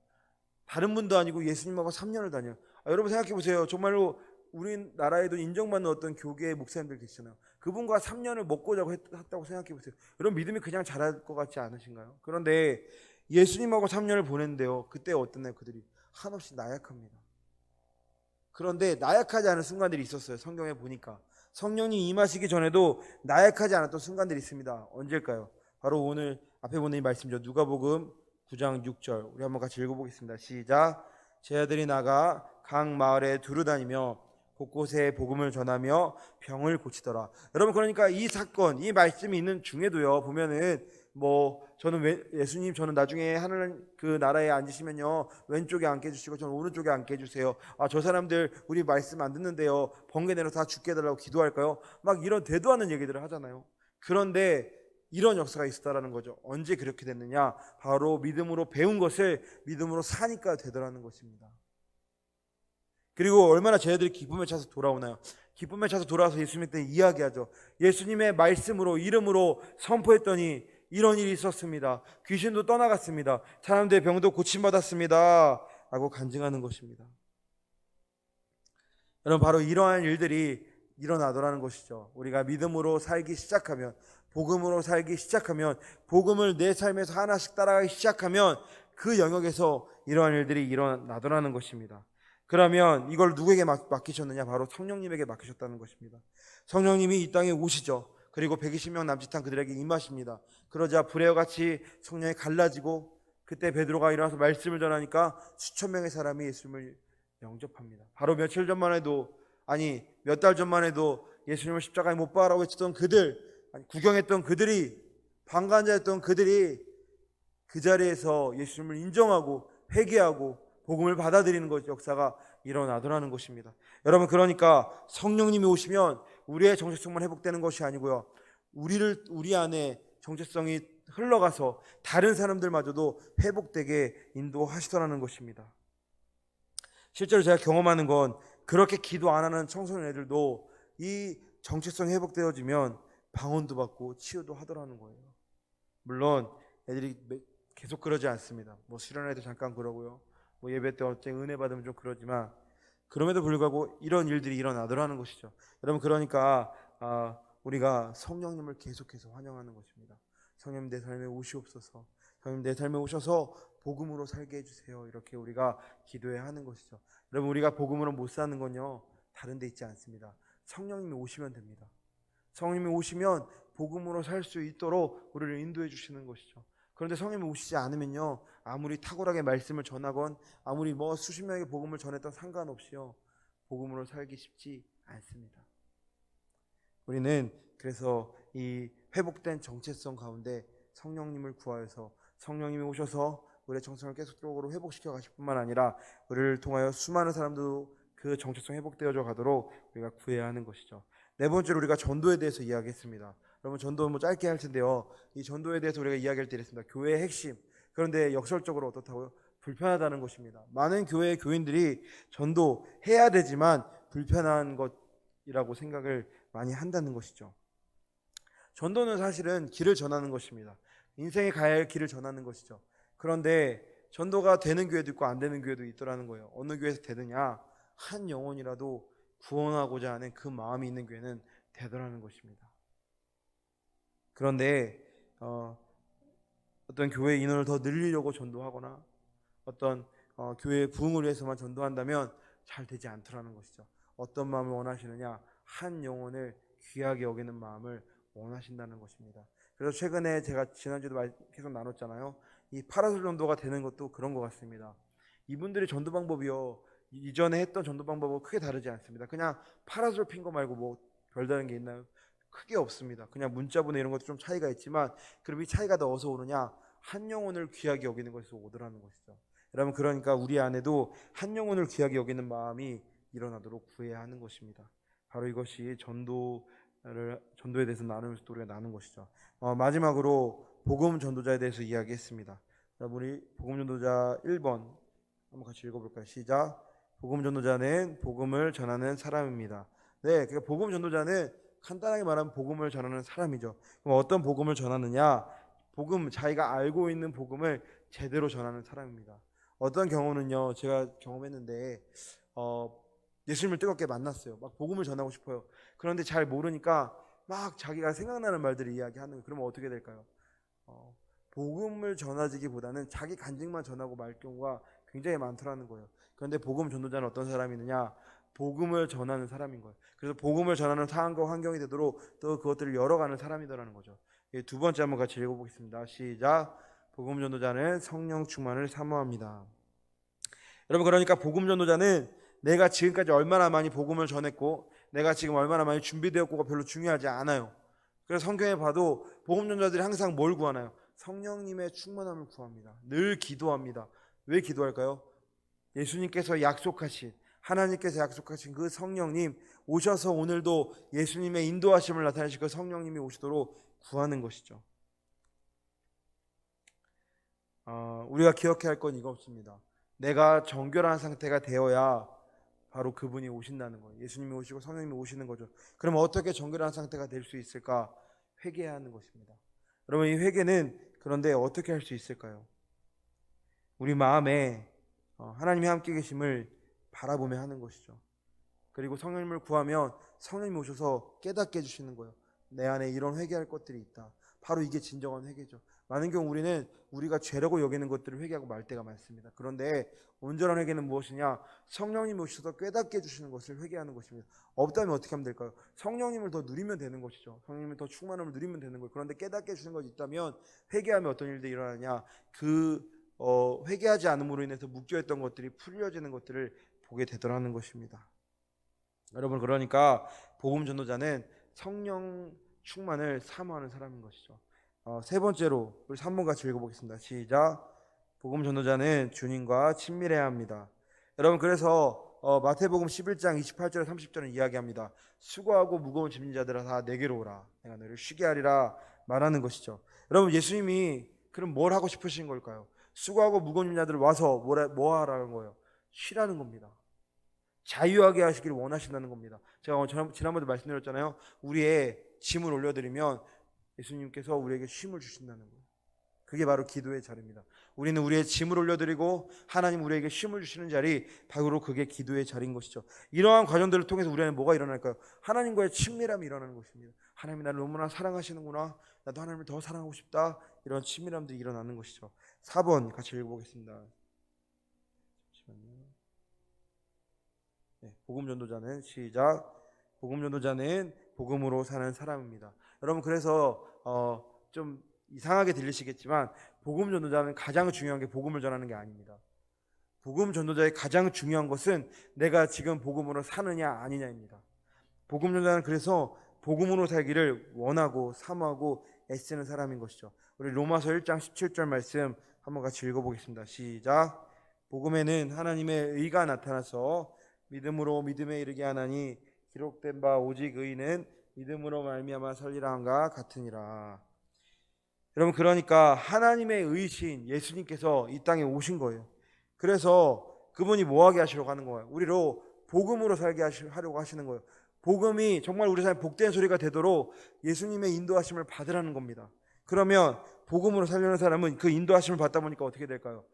다른 분도 아니고 예수님하고 3년을 다녀요. 여러분 생각해 보세요. 정말로 우리나라에도 인정받는 어떤 교계의 목사님들 계시잖아요. 그분과 3년을 먹고 자고 했다고 생각해 보세요. 여러분, 믿음이 그냥 자랄 것 같지 않으신가요? 그런데 예수님하고 3년을 보냈는데요, 그때 어땠나요? 그들이 한없이 나약합니다. 그런데 나약하지 않은 순간들이 있었어요. 성경에 보니까 성령님 임하시기 전에도 나약하지 않았던 순간들이 있습니다. 언제일까요? 바로 오늘 앞에 보는 이 말씀이죠. 누가복음 9장 6절 우리 한번 같이 읽어보겠습니다. 시작. 제자들이 나가 각 마을에 두루다니며 곳곳에 복음을 전하며 병을 고치더라. 여러분, 그러니까 이 사건, 이 말씀이 있는 중에도요, 보면은 저는 예수님, 저는 나중에 하나님 그 나라에 앉으시면요 왼쪽에 앉게 해주시고 저는 오른쪽에 앉게 해주세요. 저 사람들 우리 말씀 안 듣는데요, 번개 내려 다 죽게 해달라고 기도할까요? 막 이런 대도 않는 얘기들을 하잖아요. 그런데 이런 역사가 있었다라는 거죠. 언제 그렇게 됐느냐? 바로 믿음으로 배운 것을 믿음으로 사니까 되더라는 것입니다. 그리고 얼마나 제자들이 기쁨에 차서 돌아오나요? 기쁨에 차서 돌아와서 예수님한테 이야기하죠. 예수님의 말씀으로, 이름으로 선포했더니 이런 일이 있었습니다. 귀신도 떠나갔습니다. 사람들의 병도 고침받았습니다. 라고 간증하는 것입니다. 여러분, 바로 이러한 일들이 일어나더라는 것이죠. 우리가 믿음으로 살기 시작하면, 복음으로 살기 시작하면, 복음을 내 삶에서 하나씩 따라가기 시작하면 그 영역에서 이러한 일들이 일어나더라는 것입니다. 그러면 이걸 누구에게 맡기셨느냐? 바로 성령님에게 맡기셨다는 것입니다. 성령님이 이 땅에 오시죠. 그리고 120명 남짓한 그들에게 임하십니다. 그러자 불의 같이 성령이 갈라지고 그때 베드로가 일어나서 말씀을 전하니까 수천 명의 사람이 예수님을 영접합니다. 바로 며칠 전만 해도, 아니 몇 달 전만 해도 예수님을 십자가에 못 박으라고 했던 그들, 구경했던 그들이, 방관자였던 그들이 그 자리에서 예수님을 인정하고 회개하고 복음을 받아들이는 것 역사가 일어나더라는 것입니다. 여러분, 그러니까 성령님이 오시면 우리의 정체성만 회복되는 것이 아니고요, 우리 안에 정체성이 흘러가서 다른 사람들마저도 회복되게 인도하시더라는 것입니다. 실제로 제가 경험하는 건, 그렇게 기도 안 하는 청소년 애들도 이 정체성이 회복되어지면 방언도 받고 치유도 하더라는 거예요. 물론 애들이 계속 그러지 않습니다. 뭐 수련회 때 잠깐 그러고요, 뭐 예배 때 어째 은혜 받으면 좀 그러지만, 그럼에도 불구하고 이런 일들이 일어나더라는 것이죠. 여러분, 그러니까 우리가 성령님을 계속해서 환영하는 것입니다. 성령님, 내 삶에 오시옵소서. 성령님, 내 삶에 오셔서 복음으로 살게 해주세요. 이렇게 우리가 기도해야 하는 것이죠. 여러분, 우리가 복음으로 못 사는 건요, 다른 데 있지 않습니다. 성령님이 오시면 됩니다. 성령님이 오시면 복음으로 살 수 있도록 우리를 인도해 주시는 것이죠. 그런데 성령님이 오시지 않으면요, 아무리 탁월하게 말씀을 전하건 아무리 뭐 수십 명에게 복음을 전했던 상관없이요, 복음으로 살기 쉽지 않습니다. 우리는 그래서 이 회복된 정체성 가운데 성령님을 구하여서 성령님이 오셔서 우리의 정체성을 계속적으로 회복시켜 가실 뿐만 아니라 우리를 통하여 수많은 사람도 그 정체성 회복되어져 가도록 우리가 구해야 하는 것이죠. 네 번째로 우리가 전도에 대해서 이야기했습니다. 여러분, 전도 뭐 짧게 할 텐데요, 이 전도에 대해서 우리가 이야기할 때 이랬습니다. 교회의 핵심. 그런데 역설적으로 어떻다고요? 불편하다는 것입니다. 많은 교회의 교인들이 전도해야 되지만 불편한 것이라고 생각을 많이 한다는 것이죠. 전도는 사실은 길을 전하는 것입니다. 인생에 가야 할 길을 전하는 것이죠. 그런데 전도가 되는 교회도 있고 안 되는 교회도 있더라는 거예요. 어느 교회에서 되느냐? 한 영혼이라도 구원하고자 하는 그 마음이 있는 교회는 되더라는 것입니다. 그런데 어떤 교회 인원을 더 늘리려고 전도하거나 어떤 교회의 부흥을 위해서만 전도한다면 잘 되지 않더라는 것이죠. 어떤 마음을 원하시느냐? 한 영혼을 귀하게 여기는 마음을 원하신다는 것입니다. 그래서 최근에 제가 지난주에도 계속 나눴잖아요. 이 파라솔 전도가 되는 것도 그런 것 같습니다. 이분들의 전도 방법이요, 이전에 했던 전도 방법하고 크게 다르지 않습니다. 그냥 파라솔 핀 거 말고 뭐 별다른 게 있나요? 크게 없습니다. 그냥 문자보내 이런 것도 좀 차이가 있지만, 그럼 이 차이가 더 어디서 오느냐? 한 영혼을 귀하게 여기는 것에서 오더라는 것이죠. 여러분, 그러니까 우리 안에도 한 영혼을 귀하게 여기는 마음이 일어나도록 구해야 하는 것입니다. 바로 이것이 전도에 대해서 나누면서 또 우리가 나눈 것이죠. 마지막으로 복음 전도자에 대해서 이야기했습니다. 우리 복음 전도자 1번 한번 같이 읽어볼까요? 시작. 복음 전도자는 복음을 전하는 사람입니다. 네, 그러니까 복음 전도자는 간단하게 말하면 복음을 전하는 사람이죠. 그럼 어떤 복음을 전하느냐? 복음, 자기가 알고 있는 복음을 제대로 전하는 사람입니다. 어떤 경우는요, 제가 경험했는데 예수님을 뜨겁게 만났어요. 막 복음을 전하고 싶어요. 그런데 잘 모르니까 막 자기가 생각나는 말들을 이야기하는 거예요. 그러면 어떻게 될까요? 복음을 전하기보다는 자기 간증만 전하고 말 경우가 굉장히 많더라는 거예요. 그런데 복음 전도자는 어떤 사람이느냐? 복음을 전하는 사람인 거예요. 그래서 복음을 전하는 상황과 환경이 되도록 또 그것들을 열어가는 사람이더라는 거죠. 두 번째 한번 같이 읽어보겠습니다. 시작. 복음 전도자는 성령 충만을 사모합니다. 여러분, 그러니까 복음 전도자는 내가 지금까지 얼마나 많이 복음을 전했고 내가 지금 얼마나 많이 준비되었고가 별로 중요하지 않아요. 그래서 성경에 봐도 복음 전도자들이 항상 뭘 구하나요? 성령님의 충만함을 구합니다. 늘 기도합니다. 왜 기도할까요? 예수님께서 약속하신, 하나님께서 약속하신 그 성령님 오셔서 오늘도 예수님의 인도하심을 나타내실 그 성령님이 오시도록 구하는 것이죠. 우리가 기억해야 할 건 이겁니다. 내가 정결한 상태가 되어야 바로 그분이 오신다는 거예요. 예수님이 오시고 성령님이 오시는 거죠. 그럼 어떻게 정결한 상태가 될 수 있을까? 회개해야 하는 것입니다. 여러분, 이 회개는 그런데 어떻게 할 수 있을까요? 우리 마음에 하나님이 함께 계심을 바라보며 하는 것이죠. 그리고 성령님을 구하면 성령님이 오셔서 깨닫게 해주시는 거예요. 내 안에 이런 회개할 것들이 있다. 바로 이게 진정한 회개죠. 많은 경우 우리는 우리가 죄라고 여기는 것들을 회개하고 말 때가 많습니다. 그런데 온전한 회개는 무엇이냐? 성령님이 오셔서 깨닫게 해주시는 것을 회개하는 것입니다. 없다면 어떻게 하면 될까요? 성령님을 더 누리면 되는 것이죠. 성령님을 더 충만함을 누리면 되는 거예요. 그런데 깨닫게 해주시는 것이 있다면 회개하면 어떤 일들이 일어나냐? 회개하지 않음으로 인해서 묶여있던 것들이 풀려지는 것들을 보게 되더라는 것입니다. 여러분, 그러니까 복음 전도자는 성령 충만을 사모하는 사람인 것이죠. 세 번째로 우리 3번 같이 읽어보겠습니다. 시작. 복음 전도자는 주님과 친밀해야 합니다. 여러분, 그래서 마태복음 11장 28절 30절은 이야기합니다. 수고하고 무거운 짐진 자들아 다 내게로 오라. 내가 너를 쉬게 하리라 말하는 것이죠. 여러분, 예수님이 그럼 뭘 하고 싶으신 걸까요? 수고하고 무거운 짐진 자들 와서 뭐 하라는 거예요? 쉬라는 겁니다. 자유하게 하시기를 원하신다는 겁니다. 제가 지난번에 말씀드렸잖아요. 우리의 짐을 올려드리면 예수님께서 우리에게 쉼을 주신다는 거예요. 그게 바로 기도의 자리입니다. 우리는 우리의 짐을 올려드리고 하나님 우리에게 쉼을 주시는 자리, 바로 그게 기도의 자리인 것이죠. 이러한 과정들을 통해서 우리는 뭐가 일어날까요? 하나님과의 친밀함이 일어나는 것입니다. 하나님이 나를 너무나 사랑하시는구나, 나도 하나님을 더 사랑하고 싶다, 이런 친밀함들이 일어나는 것이죠. 4번 같이 읽어보겠습니다. 잠시만요. 복음 전도자는 시작. 복음 전도자는 복음으로 사는 사람입니다. 여러분, 그래서 좀 이상하게 들리시겠지만 복음 전도자는 가장 중요한 게 복음을 전하는 게 아닙니다. 복음 전도자의 가장 중요한 것은 내가 지금 복음으로 사느냐 아니냐입니다. 복음 전도자는 그래서 복음으로 살기를 원하고 사모하고 애쓰는 사람인 것이죠. 우리 로마서 1장 17절 말씀 한번 같이 읽어보겠습니다. 시작. 복음에는 하나님의 의가 나타나서 믿음으로 믿음에 이르게 하나니 기록된 바 오직 의는 믿음으로 말미암아 설리라 함과 같으니라. 여러분, 그러니까 하나님의 의신 예수님께서 이 땅에 오신 거예요. 그래서 그분이 뭐하게 하시려고 하는 거예요? 우리로 복음으로 살게 하려고 하시는 거예요. 복음이 정말 우리 삶에 복된 소리가 되도록 예수님의 인도하심을 받으라는 겁니다. 그러면 복음으로 살려는 사람은 그 인도하심을 받다 보니까 어떻게 될까요?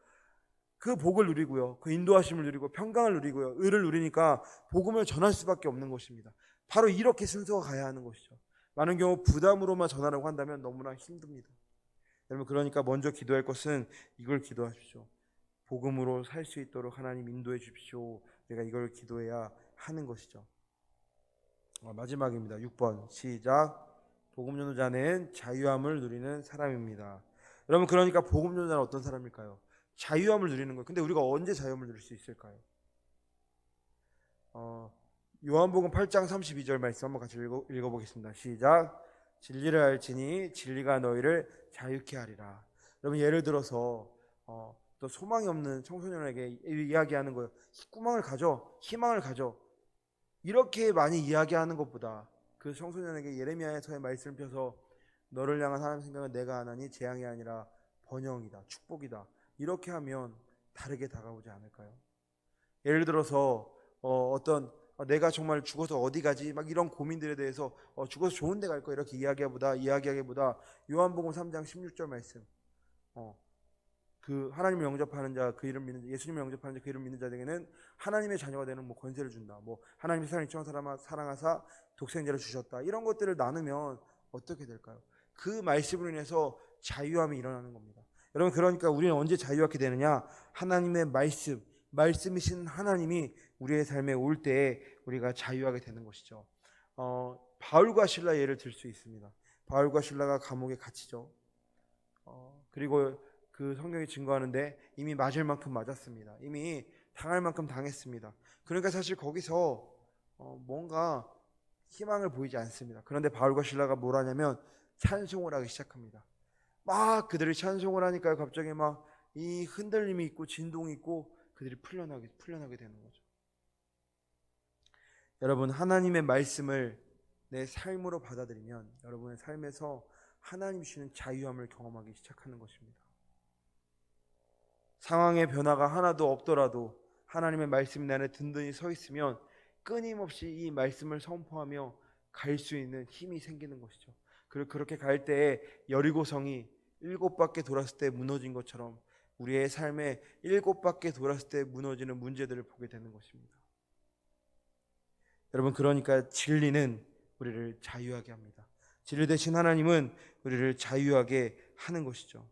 그 복을 누리고요, 그 인도하심을 누리고 평강을 누리고요, 의를 누리니까 복음을 전할 수밖에 없는 것입니다. 바로 이렇게 순서가 가야 하는 것이죠. 많은 경우 부담으로만 전하려고 한다면 너무나 힘듭니다. 여러분, 그러니까 먼저 기도할 것은 이걸 기도하십시오. 복음으로 살 수 있도록 하나님 인도해 주십시오. 내가 이걸 기도해야 하는 것이죠. 마지막입니다. 6번 시작. 복음 전도자는 자유함을 누리는 사람입니다. 여러분, 그러니까 복음 전도자는 어떤 사람일까요? 자유함을 누리는 거예요. 근데 우리가 언제 자유함을 누릴 수 있을까요? 요한복음 8장 32절 말씀 한번 같이 읽어보겠습니다. 시작. 진리를 알지니 진리가 너희를 자유케 하리라. 여러분, 예를 들어서 또 소망이 없는 청소년에게 이야기하는 거예요. 꿈을 가져, 희망을 가져. 이렇게 많이 이야기하는 것보다 그 청소년에게 예레미야서의 말씀을 펴서 너를 향한 하나님의 생각은 내가 하나니 재앙이 아니라 번영이다, 축복이다, 이렇게 하면 다르게 다가오지 않을까요? 예를 들어서 내가 정말 죽어서 어디 가지, 막 이런 고민들에 대해서 죽어서 좋은 데 갈 거야, 이렇게 이야기하기보다 요한복음 3장 16절 말씀, 그 하나님을 영접하는 자, 그 이름 믿는 자, 예수님을 영접하는 자, 그 이름 믿는 자에게는 하나님의 자녀가 되는 권세를 준다. 하나님이 세상을 이처럼 사랑하사 독생자를 주셨다. 이런 것들을 나누면 어떻게 될까요? 그 말씀으로 인해서 자유함이 일어나는 겁니다. 여러분, 그러니까 우리는 언제 자유하게 되느냐? 하나님의 말씀이신 하나님이 우리의 삶에 올 때에 우리가 자유하게 되는 것이죠. 바울과 실라 예를 들 수 있습니다. 바울과 실라가 감옥에 갇히죠. 그리고 그 성경이 증거하는데 이미 맞을 만큼 맞았습니다. 이미 당할 만큼 당했습니다. 그러니까 사실 거기서 뭔가 희망을 보이지 않습니다. 그런데 바울과 실라가 뭘 하냐면 찬송을 하기 시작합니다. 막 그들이 찬송을 하니까 갑자기 막 이 흔들림이 있고 진동이 있고 그들이 풀려나게 되는 거죠. 여러분, 하나님의 말씀을 내 삶으로 받아들이면 여러분의 삶에서 하나님 주시는 자유함을 경험하기 시작하는 것입니다. 상황의 변화가 하나도 없더라도 하나님의 말씀이 내 안에 든든히 서 있으면 끊임없이 이 말씀을 선포하며 갈 수 있는 힘이 생기는 것이죠. 그리고 그렇게 갈 때에 여리고성이 7바퀴 돌았을 때 무너진 것처럼 우리의 삶에 7바퀴 돌았을 때 무너지는 문제들을 보게 되는 것입니다. 여러분, 그러니까 진리는 우리를 자유하게 합니다. 진리 대신 하나님은 우리를 자유하게 하는 것이죠.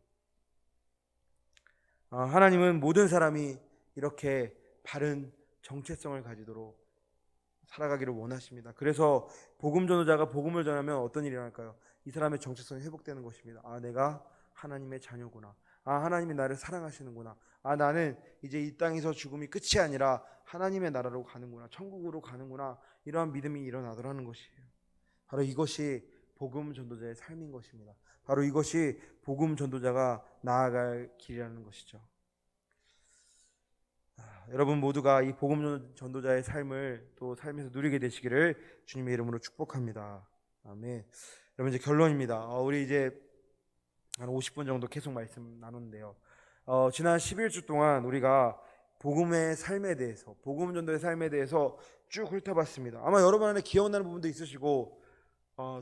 하나님은 모든 사람이 이렇게 바른 정체성을 가지도록 살아가기를 원하십니다. 그래서 복음 전도자가 복음을 전하면 어떤 일이 일어날까요? 이 사람의 정체성이 회복되는 것입니다. 내가 하나님의 자녀구나. 하나님이 나를 사랑하시는구나. 나는 이제 이 땅에서 죽음이 끝이 아니라 하나님의 나라로 가는구나. 천국으로 가는구나. 이러한 믿음이 일어나더라는 것이에요. 바로 이것이 복음 전도자의 삶인 것입니다. 바로 이것이 복음 전도자가 나아갈 길이라는 것이죠. 여러분 모두가 이 복음 전도자의 삶을 또 삶에서 누리게 되시기를 주님의 이름으로 축복합니다. 아멘. 여러분 이제 결론입니다. 우리 이제 한 50분 정도 계속 말씀 나누는데요. 지난 11주 동안 우리가 복음의 삶에 대해서, 복음 전도의 삶에 대해서 쭉 훑어봤습니다. 아마 여러분 안에 기억나는 부분도 있으시고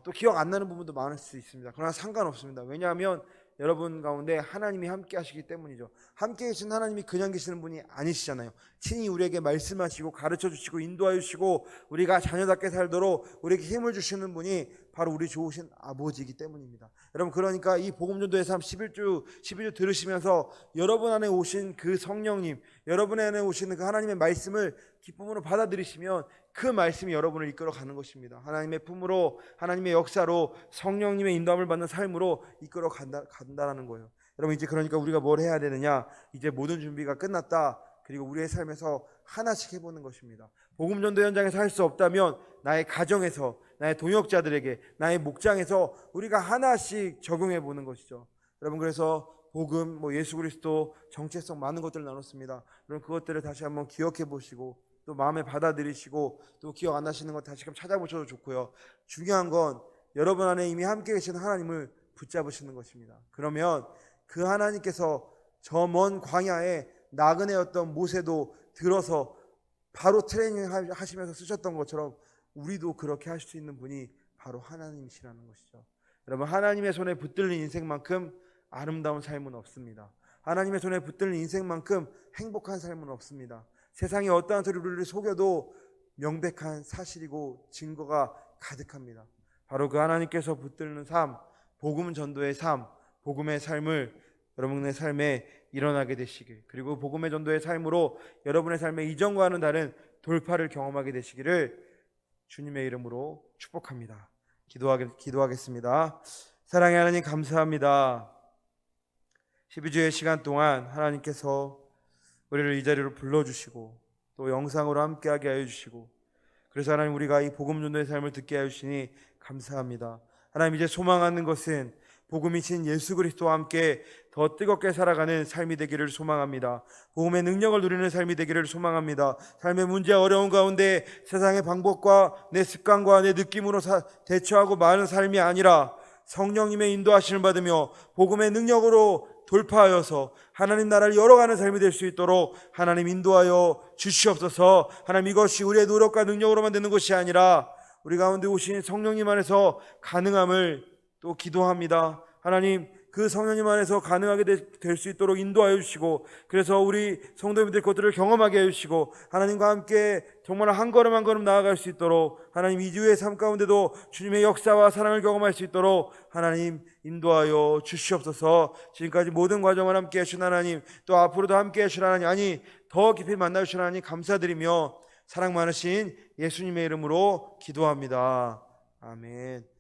또 기억 안 나는 부분도 많을 수 있습니다. 그러나 상관없습니다. 왜냐하면 여러분 가운데 하나님이 함께 하시기 때문이죠. 함께 계신 하나님이 그냥 계시는 분이 아니시잖아요. 친히 우리에게 말씀하시고 가르쳐 주시고 인도하여 주시고 우리가 자녀답게 살도록 우리에게 힘을 주시는 분이 바로 우리 좋으신 아버지이기 때문입니다. 여러분 그러니까 이 복음전도의 삶 11주 들으시면서 여러분 안에 오신 그 성령님, 여러분 안에 오시는 그 하나님의 말씀을 기쁨으로 받아들이시면 그 말씀이 여러분을 이끌어 가는 것입니다. 하나님의 품으로, 하나님의 역사로, 성령님의 인도함을 받는 삶으로 이끌어 간다라는 거예요. 여러분 이제 그러니까 우리가 뭘 해야 되느냐? 이제 모든 준비가 끝났다. 그리고 우리의 삶에서 하나씩 해보는 것입니다. 복음 전도 현장에서 할 수 없다면 나의 가정에서, 나의 동역자들에게, 나의 목장에서 우리가 하나씩 적용해 보는 것이죠. 여러분 그래서 복음, 예수 그리스도, 정체성 많은 것들을 나눴습니다. 여러분 그것들을 다시 한번 기억해 보시고 또 마음에 받아들이시고 또 기억 안 나시는 것 다시 한번 찾아보셔도 좋고요. 중요한 건 여러분 안에 이미 함께 계신 하나님을 붙잡으시는 것입니다. 그러면 그 하나님께서 저 먼 광야에 나그네였던 모세도 들어서 바로 트레이닝 하시면서 쓰셨던 것처럼 우리도 그렇게 할 수 있는 분이 바로 하나님이시라는 것이죠. 여러분 하나님의 손에 붙들린 인생만큼 아름다운 삶은 없습니다. 하나님의 손에 붙들린 인생만큼 행복한 삶은 없습니다. 세상에 어떠한 소리를 우리를 속여도 명백한 사실이고 증거가 가득합니다. 바로 그 하나님께서 붙들는 삶, 복음 전도의 삶, 복음의 삶을 여러분의 삶에 일어나게 되시길, 그리고 복음의 전도의 삶으로 여러분의 삶에 이전과는 다른 돌파를 경험하게 되시기를 주님의 이름으로 축복합니다. 기도하겠습니다. 사랑의 하나님 감사합니다. 12주의 시간 동안 하나님께서 우리를 이 자리로 불러주시고 또 영상으로 함께하게 하여 주시고 그래서 하나님 우리가 이 복음 전도의 삶을 듣게 하여 주시니 감사합니다. 하나님 이제 소망하는 것은 복음이신 예수 그리스도와 함께 더 뜨겁게 살아가는 삶이 되기를 소망합니다. 복음의 능력을 누리는 삶이 되기를 소망합니다. 삶의 문제와 어려운 가운데 세상의 방법과 내 습관과 내 느낌으로 대처하고 마는 삶이 아니라 성령님의 인도하심을 받으며 복음의 능력으로 돌파하여서 하나님 나라를 열어가는 삶이 될 수 있도록 하나님 인도하여 주시옵소서. 하나님 이것이 우리의 노력과 능력으로만 되는 것이 아니라 우리 가운데 오신 성령님 안에서 가능함을 또 기도합니다. 하나님 그 성령님 안에서 가능하게 될 수 있도록 인도하여 주시고 그래서 우리 성도님들 것들을 경험하게 해주시고 하나님과 함께 정말 한 걸음 한 걸음 나아갈 수 있도록 하나님 2주의 삶 가운데도 주님의 역사와 사랑을 경험할 수 있도록 하나님 인도하여 주시옵소서. 지금까지 모든 과정을 함께 해주신 하나님 또 앞으로도 함께 해주신 하나님 아니 더 깊이 만나주신 하나님 감사드리며 사랑 많으신 예수님의 이름으로 기도합니다. 아멘.